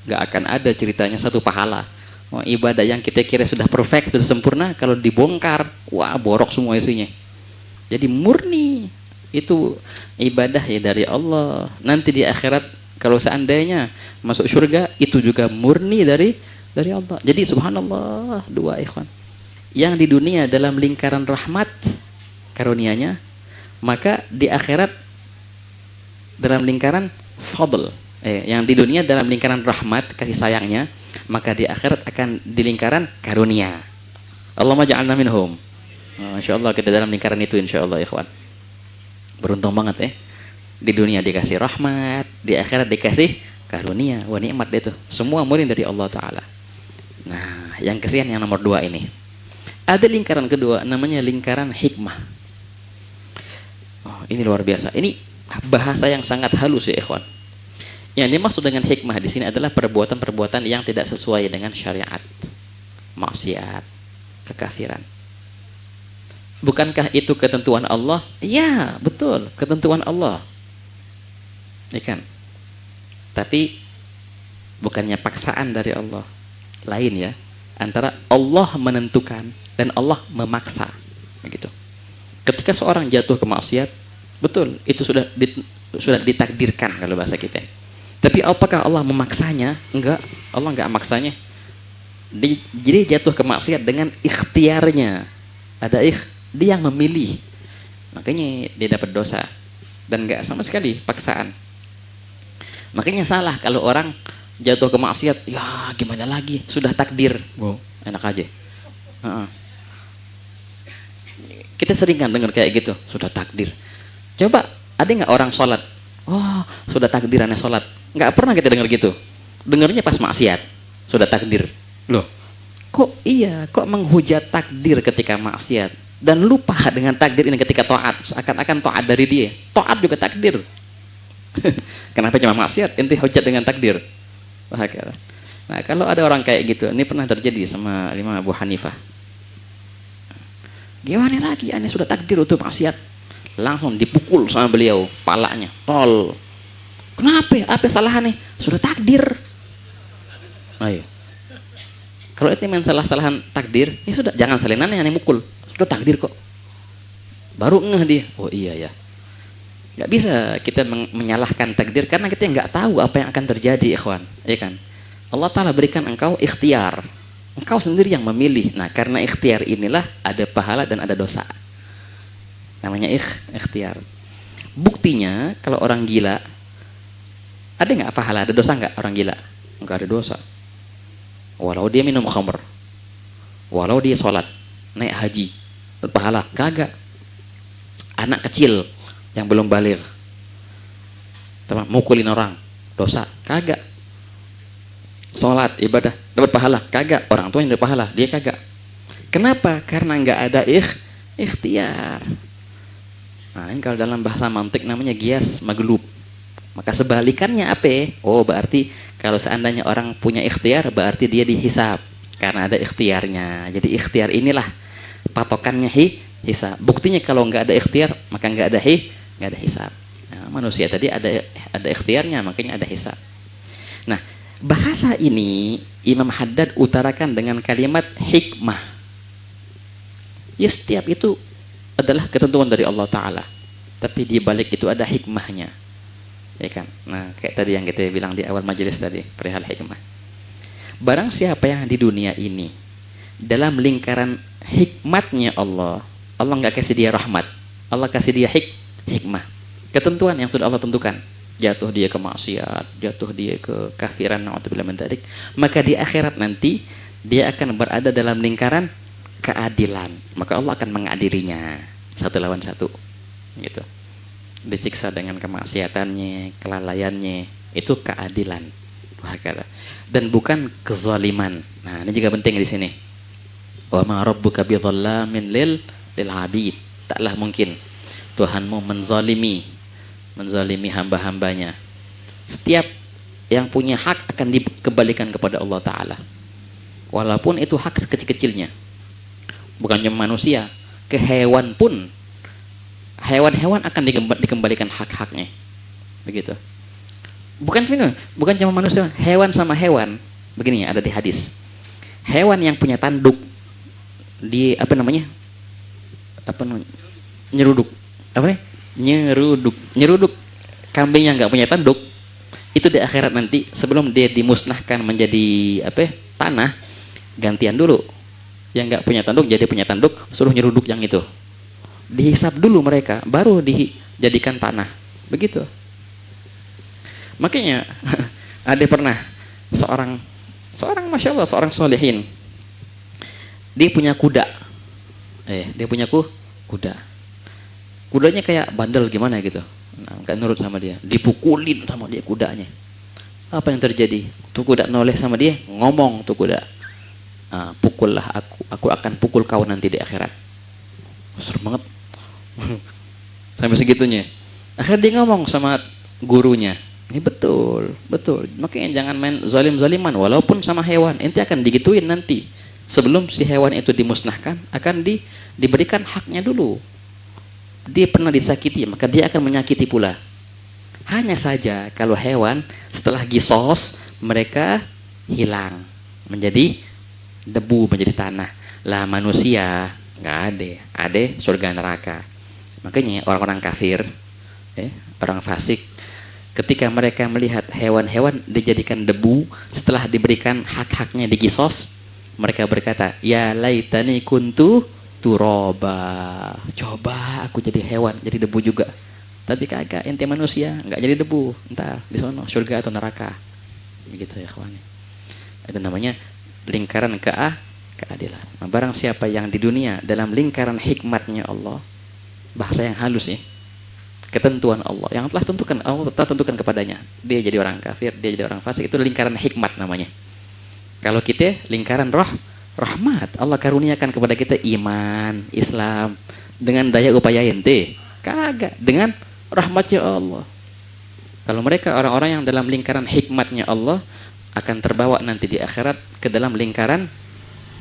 Nggak akan ada ceritanya satu pahala. Oh, ibadah yang kita kira sudah perfect, sudah sempurna, kalau dibongkar, wah borok semua isinya. Jadi murni itu ibadah ya dari Allah. Nanti di akhirat kalau seandainya masuk surga, itu juga murni dari Allah. Jadi subhanallah, dua ikhwan. Yang di dunia dalam lingkaran rahmat karunianya, maka di akhirat dalam lingkaran fadl. Yang di dunia dalam lingkaran rahmat kasih sayangnya, maka di akhirat akan di lingkaran karunia. Allahumma ja'alna minhum. Insyaallah kita dalam lingkaran itu insyaallah ikhwan. Beruntung banget ya. Di dunia dikasih rahmat, di akhirat dikasih karunia. Wah nikmat itu. Semua murni dari Allah Ta'ala. Nah, yang kesian yang nomor 2 ini. Ada lingkaran kedua namanya lingkaran hikmah. Oh, ini luar biasa. Ini bahasa yang sangat halus ya ikhwan. Yang dimaksud dengan hikmah di sini adalah perbuatan-perbuatan yang tidak sesuai dengan syariat, maksiat, kekafiran. Bukankah itu ketentuan Allah? Iya, betul, ketentuan Allah. Ikan. Tapi bukannya paksaan dari Allah. Lain ya, antara Allah menentukan dan Allah memaksa. Begitu. Ketika seorang jatuh ke maksiat, betul, itu sudah ditakdirkan kalau bahasa kita. Tapi apakah Allah memaksanya? Enggak, Allah enggak maksanya. Jadi jatuh ke maksiat dengan ikhtiarnya. Dia yang memilih. Makanya dia dapat dosa. Dan enggak sama sekali paksaan. Makanya salah kalau orang jatuh ke maksiat, ya gimana lagi, sudah takdir. Wow, enak aja. Kita sering kan dengar kayak gitu, sudah takdir. Coba, ada nggak orang sholat? Oh, sudah takdirannya sholat. Nggak pernah kita dengar gitu. Dengarnya pas maksiat, sudah takdir. Loh, kok menghujat takdir ketika maksiat dan lupa dengan takdir ini ketika taat? Seakan-akan taat dari dia. Taat juga takdir. Kenapa cuma maksiat? Ente hujat dengan takdir. Nah, kalau ada orang kayak gitu, ini pernah terjadi sama Imam Abu Hanifah. Gimana lagi, aneh sudah takdir untuk maksiat, langsung dipukul sama beliau, palanya, tol. Kenapa? Apa salahnya? Sudah takdir. Ayo. Kalau itu salah-salahan takdir, ya sudah, jangan salinannya yang mukul. Sudah takdir kok. Baru ngeh dia. Oh iya ya. Gak bisa kita menyalahkan takdir karena kita nggak tahu apa yang akan terjadi, ikhwan. Ya kan? Allah Ta'ala berikan engkau ikhtiar. Engkau sendiri yang memilih. Nah, karena ikhtiar inilah ada pahala dan ada dosa. Namanya ikhtiar. Buktinya, kalau orang gila, ada nggak pahala, ada dosa nggak orang gila? Nggak ada dosa. Walau dia minum khamr, walau dia sholat, naik haji, pahala, kagak. Anak kecil yang belum baligh, mukulin orang, dosa, kagak. Sholat, ibadah, dapat pahala, kagak. Orang tua yang dapat pahala, dia kagak. Kenapa? Karena nggak ada ikhtiar. Nah, ini kalau dalam bahasa mantik namanya gias maglub. Maka sebalikannya apa? Oh, berarti kalau seandainya orang punya ikhtiar, berarti dia dihisab karena ada ikhtiarnya. Jadi ikhtiar inilah patokannya hisab. Buktinya kalau nggak ada ikhtiar, maka nggak ada hisab. Nah, manusia tadi ada ikhtiarnya, makanya ada hisab. Nah, bahasa ini Imam Haddad utarakan dengan kalimat hikmah. Ya, setiap itu adalah ketentuan dari Allah Ta'ala, tapi di balik itu ada hikmahnya, ya kan? Nah, kayak tadi yang kita bilang di awal majelis tadi, perihal hikmah. Barang siapa yang di dunia ini dalam lingkaran hikmatnya Allah nggak kasih dia rahmat, Allah kasih dia hikmah, ketentuan yang sudah Allah tentukan. Jatuh dia ke maksiat, jatuh dia ke kafiran, na'udzubillah min dzalik, maka di akhirat nanti dia akan berada dalam lingkaran keadilan. Maka Allah akan mengadilinya satu lawan satu, gitu. Disiksa dengan kemaksiatannya, kelalaiannya, itu keadilan. Dan bukan kezaliman. Nah, ini juga penting di sini. Wa ma rabbuka bidzallamin lil abid. Taklah mungkin Tuhanmu menzalimi hamba-hambanya. Setiap yang punya hak akan dikembalikan kepada Allah Ta'ala, walaupun itu hak sekecil-kecilnya. Bukan cuma manusia, ke hewan pun, hewan-hewan akan dikembalikan hak-haknya, begitu. Bukan cuma manusia, hewan sama hewan. Begini ya, ada di hadis, hewan yang punya tanduk di nyeruduk kambing yang nggak punya tanduk, itu di akhirat nanti sebelum dia dimusnahkan menjadi tanah, gantian dulu. Yang nggak punya tanduk jadi punya tanduk, suruh nyeruduk yang itu, dihisap dulu mereka, baru dijadikan tanah, begitu. Makanya ada pernah seorang masya Allah, seorang solehin, dia punya kuda, kudanya kayak bandel gimana gitu, nggak nurut sama dia, dipukulin sama dia kudanya. Apa yang terjadi? Tuh kuda noleh sama dia, ngomong tuh kuda, pukullah aku akan pukul kau nanti di akhirat. Serem banget. Sampai segitunya. Akhirnya dia ngomong sama gurunya, ini betul. Makanya jangan main zalim-zaliman walaupun sama hewan. Ente akan digituin nanti. Sebelum si hewan itu dimusnahkan, akan diberikan haknya dulu. Dia pernah disakiti, maka dia akan menyakiti pula. Hanya saja kalau hewan setelah gisos mereka hilang menjadi debu, menjadi tanah. Lah manusia nggak ada surga neraka. Makanya orang-orang kafir, orang fasik, ketika mereka melihat hewan-hewan dijadikan debu setelah diberikan hak-haknya digisos, mereka berkata, ya laitani kuntu turaba. Coba aku jadi hewan, jadi debu juga. Tapi kagak, ente manusia, nggak jadi debu. Entar di sono surga atau neraka. Begitu ya kawan. Itu namanya lingkaran keadilan. Nah, barang siapa yang di dunia dalam lingkaran hikmatnya Allah, bahasa yang halus ya, ketentuan Allah yang telah tentukan kepadanya, dia jadi orang kafir, dia jadi orang fasik, itu lingkaran hikmat namanya. Kalau kita lingkaran rahmat, Allah karuniakan kepada kita iman, Islam, dengan daya upaya ente, kagak, dengan rahmatnya Allah. Kalau mereka orang-orang yang dalam lingkaran hikmatnya Allah, akan terbawa nanti di akhirat ke dalam lingkaran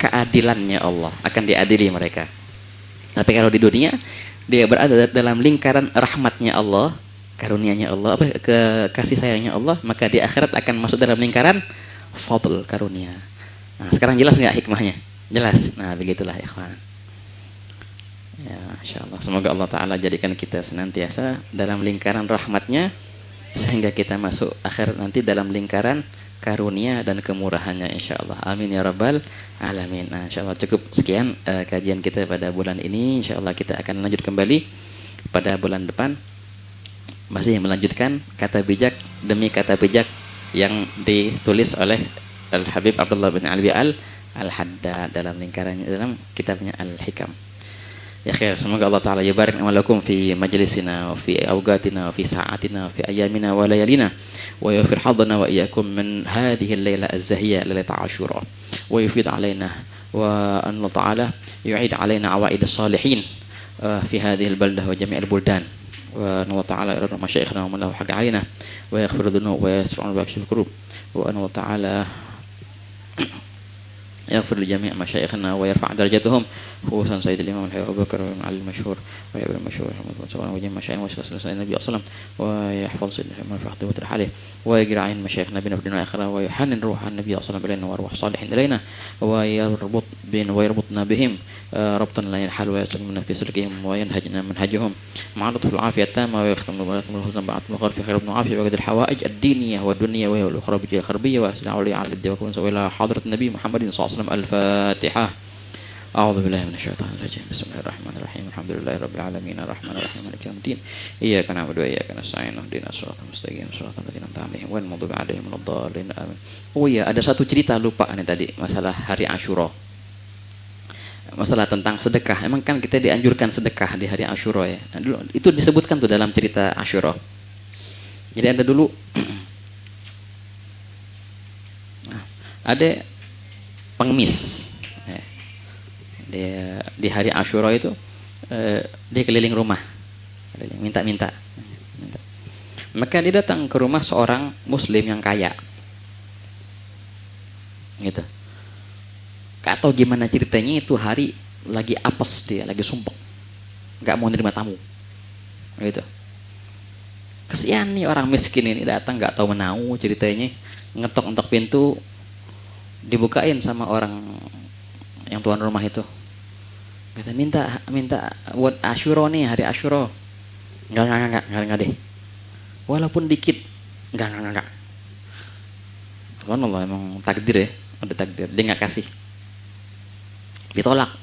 keadilannya Allah, akan diadili mereka. Tapi kalau di dunia dia berada dalam lingkaran rahmatnya Allah, karunianya Allah, kasih sayangnya Allah, maka di akhirat akan masuk dalam lingkaran fadl, karunia. Nah, sekarang jelas nggak hikmahnya? Jelas. Nah, begitulah ikhwan. Ya, insyaallah semoga Allah Ta'ala jadikan kita senantiasa dalam lingkaran rahmatnya, sehingga kita masuk akhir nanti dalam lingkaran karunia dan kemurahannya insyaallah. Amin ya rabbal alamin. Nah, insyaallah cukup sekian kajian kita pada bulan ini. Insyaallah kita akan lanjut kembali pada bulan depan, masih melanjutkan kata bijak demi kata bijak yang ditulis oleh Al-Habib Abdullah bin Alwi Al-Haddad dalam lingkarannya dalam kitabnya Al-Hikam. Ya khair, semoga Allah Ta'ala yubarik amalakum fi majlisina wa fi awqatina wa fi sa'atina wa fi ayamina wa layalina wa yufir hadana wa iyyakum min hadhihi al-layla az-zahiyya lailat Ashura wa yufid alaina wa Allah Ta'ala yu'id alaina awaid as-salihin fi hadhihi al-baldah wa jami' al-buldan wa Allah Ta'ala yarham masyayikhna wa man lahu haqq alaina wa yaghfir dhunub wa yasfa'u bi al-qulub wa Allah Ta'ala يغفر لجميع مشايخنا ويرفع درجتهم خصوصا سيد الإمام الحي أبو بكر علي المشهور ويبقى المشهور محمد صلى الله عليه وسلم مشايخنا وصلى النبي صلى الله عليه وسلم ويحفظ سيدنا محمد في حفظه وترحاله ويجري عين مشايخنا بنا في الدنيا والآخرة ويحنن روح النبي صلى الله عليه وسلم إلينا وأرواح صالحين إلينا ويربطنا بهم ربطا لا ينحل ويسلمنا في سلكهم وينهجنا منهجهم مع لطف العافية التامة ويختم الحسنى بعد مغفر في خير ابن عافية وقدر الحوائج الدينية والدنيا والأخرى بالخربية وأسلع علي على الدين وكون إلى حضرة النبي محمد صلى الله عليه وسلم. الفاتحة. أعوذ بالله من الشيطان الرجيم. بسم الله الرحمن الرحيم. الحمد لله رب العالمين الرحمن الرحيم مالك يوم الدين إياك نعبد وإياك نستعين اهدنا الصراط المستقيم صراط الذين أنعمت عليهم غير المغضوب عليهم ولا الضالين آمين. Oh iya, ada satu cerita lupa nih tadi, masalah hari Asyura. Masalah tentang sedekah. Emang kan kita dianjurkan sedekah di hari Asyura ya. Nah, dulu itu disebutkan tuh dalam cerita Asyura. Jadi ada dulu ada pengemis. Dia di hari Asyura itu dia keliling rumah, minta. Maka dia datang ke rumah seorang Muslim yang kaya, gitu. Gak tahu gimana ceritanya, itu hari lagi apes dia, lagi sumpek, gak mau nerima tamu, gitu. Kesian nih orang miskin ini datang, gak tahu menau ceritanya, ngetok-ngetok pintu, dibukain sama orang yang tuan rumah itu. Kata minta buat Asyura nih, hari Asyura. Enggak deh. Walaupun dikit, enggak. Subhanallah, emang takdir ya, udah takdir. Dia enggak kasih. Ditolak.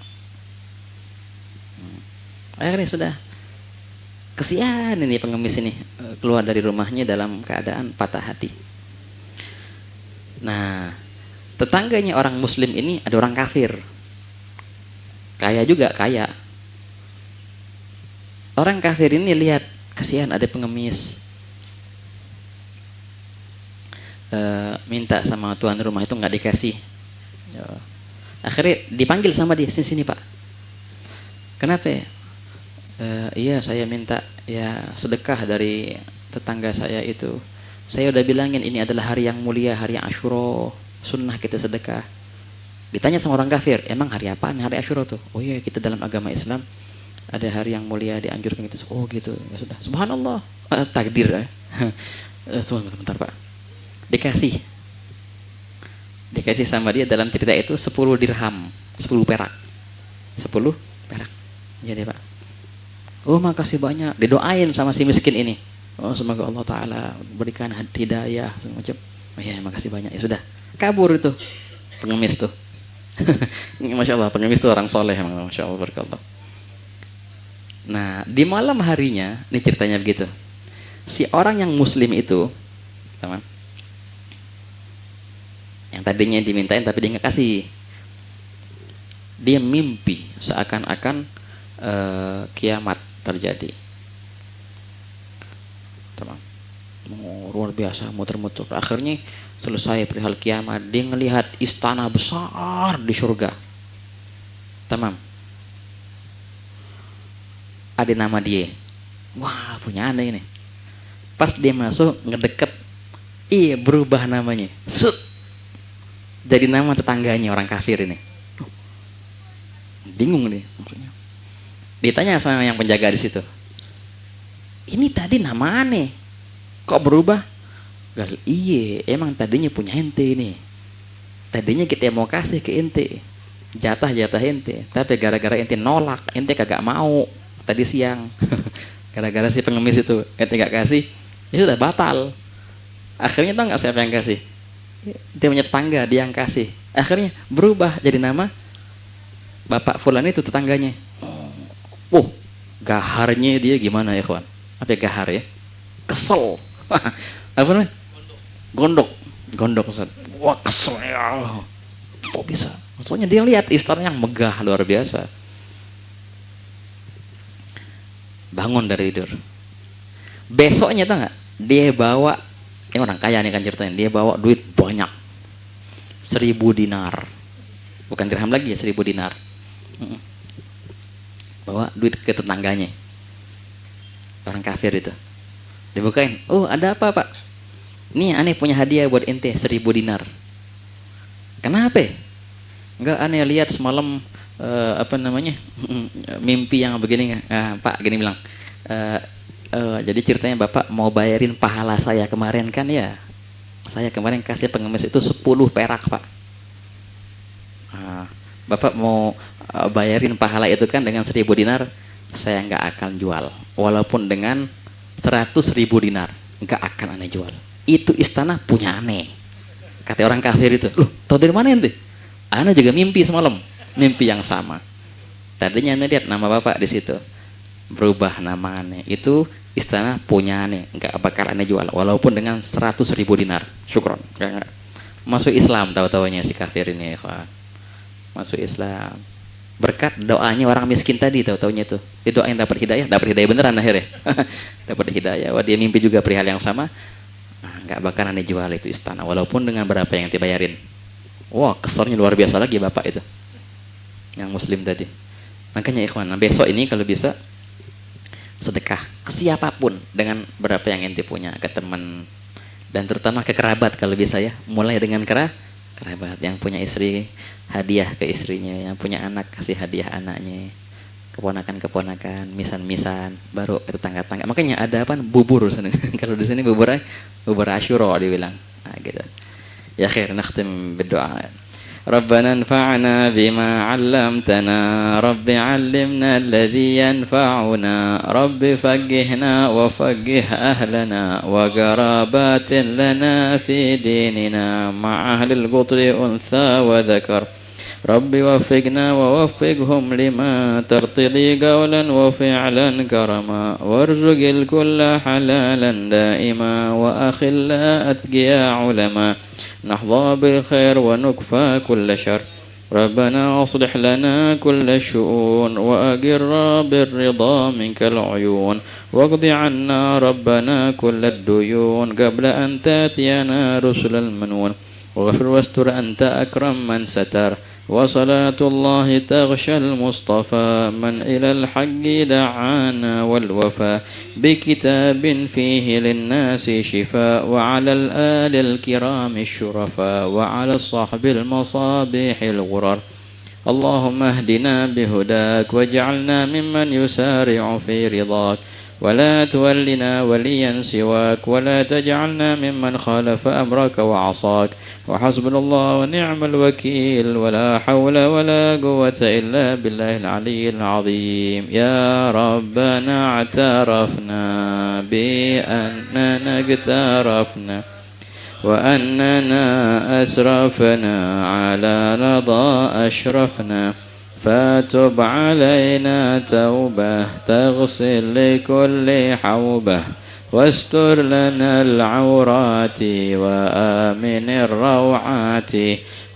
Akhirnya sudah. Kesian ini pengemis ini, keluar dari rumahnya dalam keadaan patah hati. Nah, tetangganya orang Muslim ini ada orang kafir. Kaya juga, kaya. Orang kafir ini lihat, kasihan ada pengemis, minta sama tuan rumah itu nggak dikasih. Akhirnya dipanggil sama dia, sini Pak. Kenapa ya? Iya, saya minta ya sedekah dari tetangga saya itu. Saya udah bilangin ini adalah hari yang mulia, hari yang Asyura, sunnah kita sedekah. Ditanya sama orang kafir, emang hari apaan hari Asyura tuh? Oh iya, kita dalam agama Islam ada hari yang mulia dianjurkan kita. Oh gitu, ya sudah. Subhanallah, takdir. Sebentar Pak. Dikasih sama dia dalam cerita itu 10 dirham, 10 perak. 10 perak. Jadi Pak. Oh makasih banyak, didoain sama si miskin ini. Oh semoga Allah Ta'ala berikan hidayah macam. Oh ya makasih banyak, ya sudah. Kabur itu pengemis tuh. Masya Allah, pengemis tuh orang soleh. Masya Allah, barakallah. Nah di malam harinya, ini ceritanya begitu. Si orang yang muslim itu, teman, yang tadinya dimintain tapi dia nggak kasih, dia mimpi seakan-akan kiamat terjadi. Teman, luar biasa, muter-muter. Akhirnya selesai perihal kiamat, dia ngelihat istana besar di surga. Tamam. Ada nama dia. Wah, punya aneh ini. Pas dia masuk, ngedeket, berubah namanya. Sut. Jadi nama tetangganya orang kafir ini. Bingung nih maksudnya. Ditanya sama yang penjaga di situ. Ini tadi nama aneh. Kok berubah? Gal, iya, emang tadinya punya ente ini. Tadinya kita mau kasih ke ente. Jatah ente. Tapi gara-gara ente nolak, ente kagak mau. Tadi siang. Gara-gara si pengemis itu, ente gak kasih. Ya sudah batal. Akhirnya tau gak siapa yang kasih? Dia punya tetangga, dia yang kasih. Akhirnya berubah jadi nama Bapak Fulan itu tetangganya. Gaharnya dia gimana ya kawan? Apa gahar ya? Kesel. Apa namanya? Gondok Ustaz. Wah kesel ya. Kok bisa? Maksudnya dia lihat istana yang megah luar biasa. Bangun dari tidur. Besoknya tau nggak? Dia bawa, ini orang kaya nih kan ceritanya. Dia bawa duit banyak, 1000 dinar. Bukan dirham lagi ya, 1000 dinar. Bawa duit ke tetangganya, orang kafir itu. Dibukain, oh ada apa Pak? Nih aneh punya hadiah buat ente, 1000 dinar. Kenapa? Enggak, aneh lihat semalam mimpi yang begini. Pak gini bilang, jadi ceritanya Bapak mau bayarin pahala saya kemarin kan ya. Saya kemarin kasih pengemis itu 10 perak Pak. Bapak mau bayarin pahala itu kan dengan 1000 dinar, saya nggak akan jual. Walaupun dengan 100.000 dinar, nggak akan aneh jual. Itu istana punya aneh. Kata orang kafir itu, loh, tahu dari mana ente? Aneh juga mimpi semalam, mimpi yang sama. Tadinya aneh lihat nama Bapak di situ, berubah nama aneh. Itu istana punya aneh, nggak bakal aneh jual. Walaupun dengan 100.000 dinar. Syukron. Nggak. Masuk Islam tahu-tahunya si kafir ini, ya. Masuk Islam berkat doanya orang miskin tadi, tahu-tahunya tuh dia doain dapat hidayah beneran akhirnya. Dapat hidayah. Wah, dia mimpi juga perihal yang sama. Nggak bakalan dijual itu istana walaupun dengan berapa yang dibayarin. Wah, keselnya luar biasa lagi Bapak itu yang muslim tadi. Makanya ikhwan, besok ini kalau bisa sedekah ke siapapun dengan berapa yang ente punya, ke teman dan terutama ke kerabat kalau bisa ya. Mulai dengan kerabat yang punya istri, hadiah ke istrinya, yang punya anak kasih hadiah anaknya, keponakan, misan, baru ke tetangga-tetangga. Makanya ada apa? Bubur. Kalau di sini bubur Asyura dibilang. Nah, gitu. Ya khair, nakhtim berdoa. Rabbana anfa'na bima 'allamtana, Rabbi 'allimna alladhi yanfa'una, Rabbi faqqihna wa faqqih ahlana wa qarabatin lana fi dinina ma'a ahlil qutri untha wa dhakar. Rabbi waffiqna wa waffiqhum lima tartidi qawlan wa fi'lan karama warzuqil kulla halalan daima wa akhilla atqiya ulama نحظى بالخير ونكفى كل شر ربنا أصلح لنا كل الشؤون وأقر بالرضا منك العيون واقض عنا ربنا كل الديون قبل أن تأتينا رسل المنون واغفر واستر أنت أكرم من ستر وصلاة الله تغشى المصطفى من إلى الحق دعانا والوفاء بكتاب فيه للناس شفاء وعلى الآل الكرام الشرفاء وعلى الصحب المصابيح الغرر. اللهم اهدنا بهداك واجعلنا ممن يسارع في رضاك ولا تولنا وليا سواك ولا تجعلنا ممن خالف أمرك وعصاك. وحسبنا الله ونعم الوكيل ولا حول ولا قوة إلا بالله العلي العظيم. يا ربنا اعترفنا بأننا اقترفنا وأننا أسرفنا على رضا أشرفنا فتب علينا توبة تغسل لكل حوبة واستر لنا العورات وآمن الروعات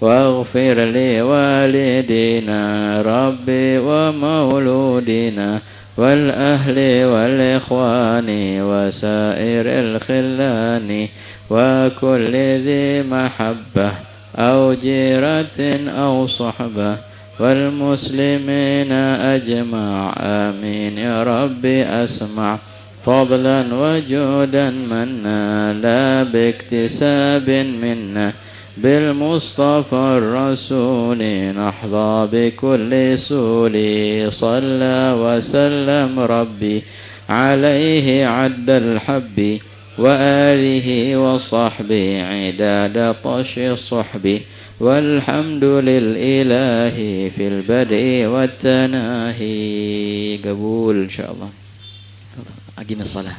واغفر لوالدينا ربي ومولودنا والأهل والإخوان وسائر الخلان وكل ذي محبة أو جيرة أو صحبة والمسلمين أجمع آمين يا ربي. أسمع فضلا وجودا منا لا باكتساب منا بالمصطفى الرسول نحظى بكل سول. صلى وسلم ربي عليه عد الحب وآله وصحبه عداد طش الصحب والحمد للإله في البدء والتناهي. قبول إن شاء الله. أقيم الصلاة.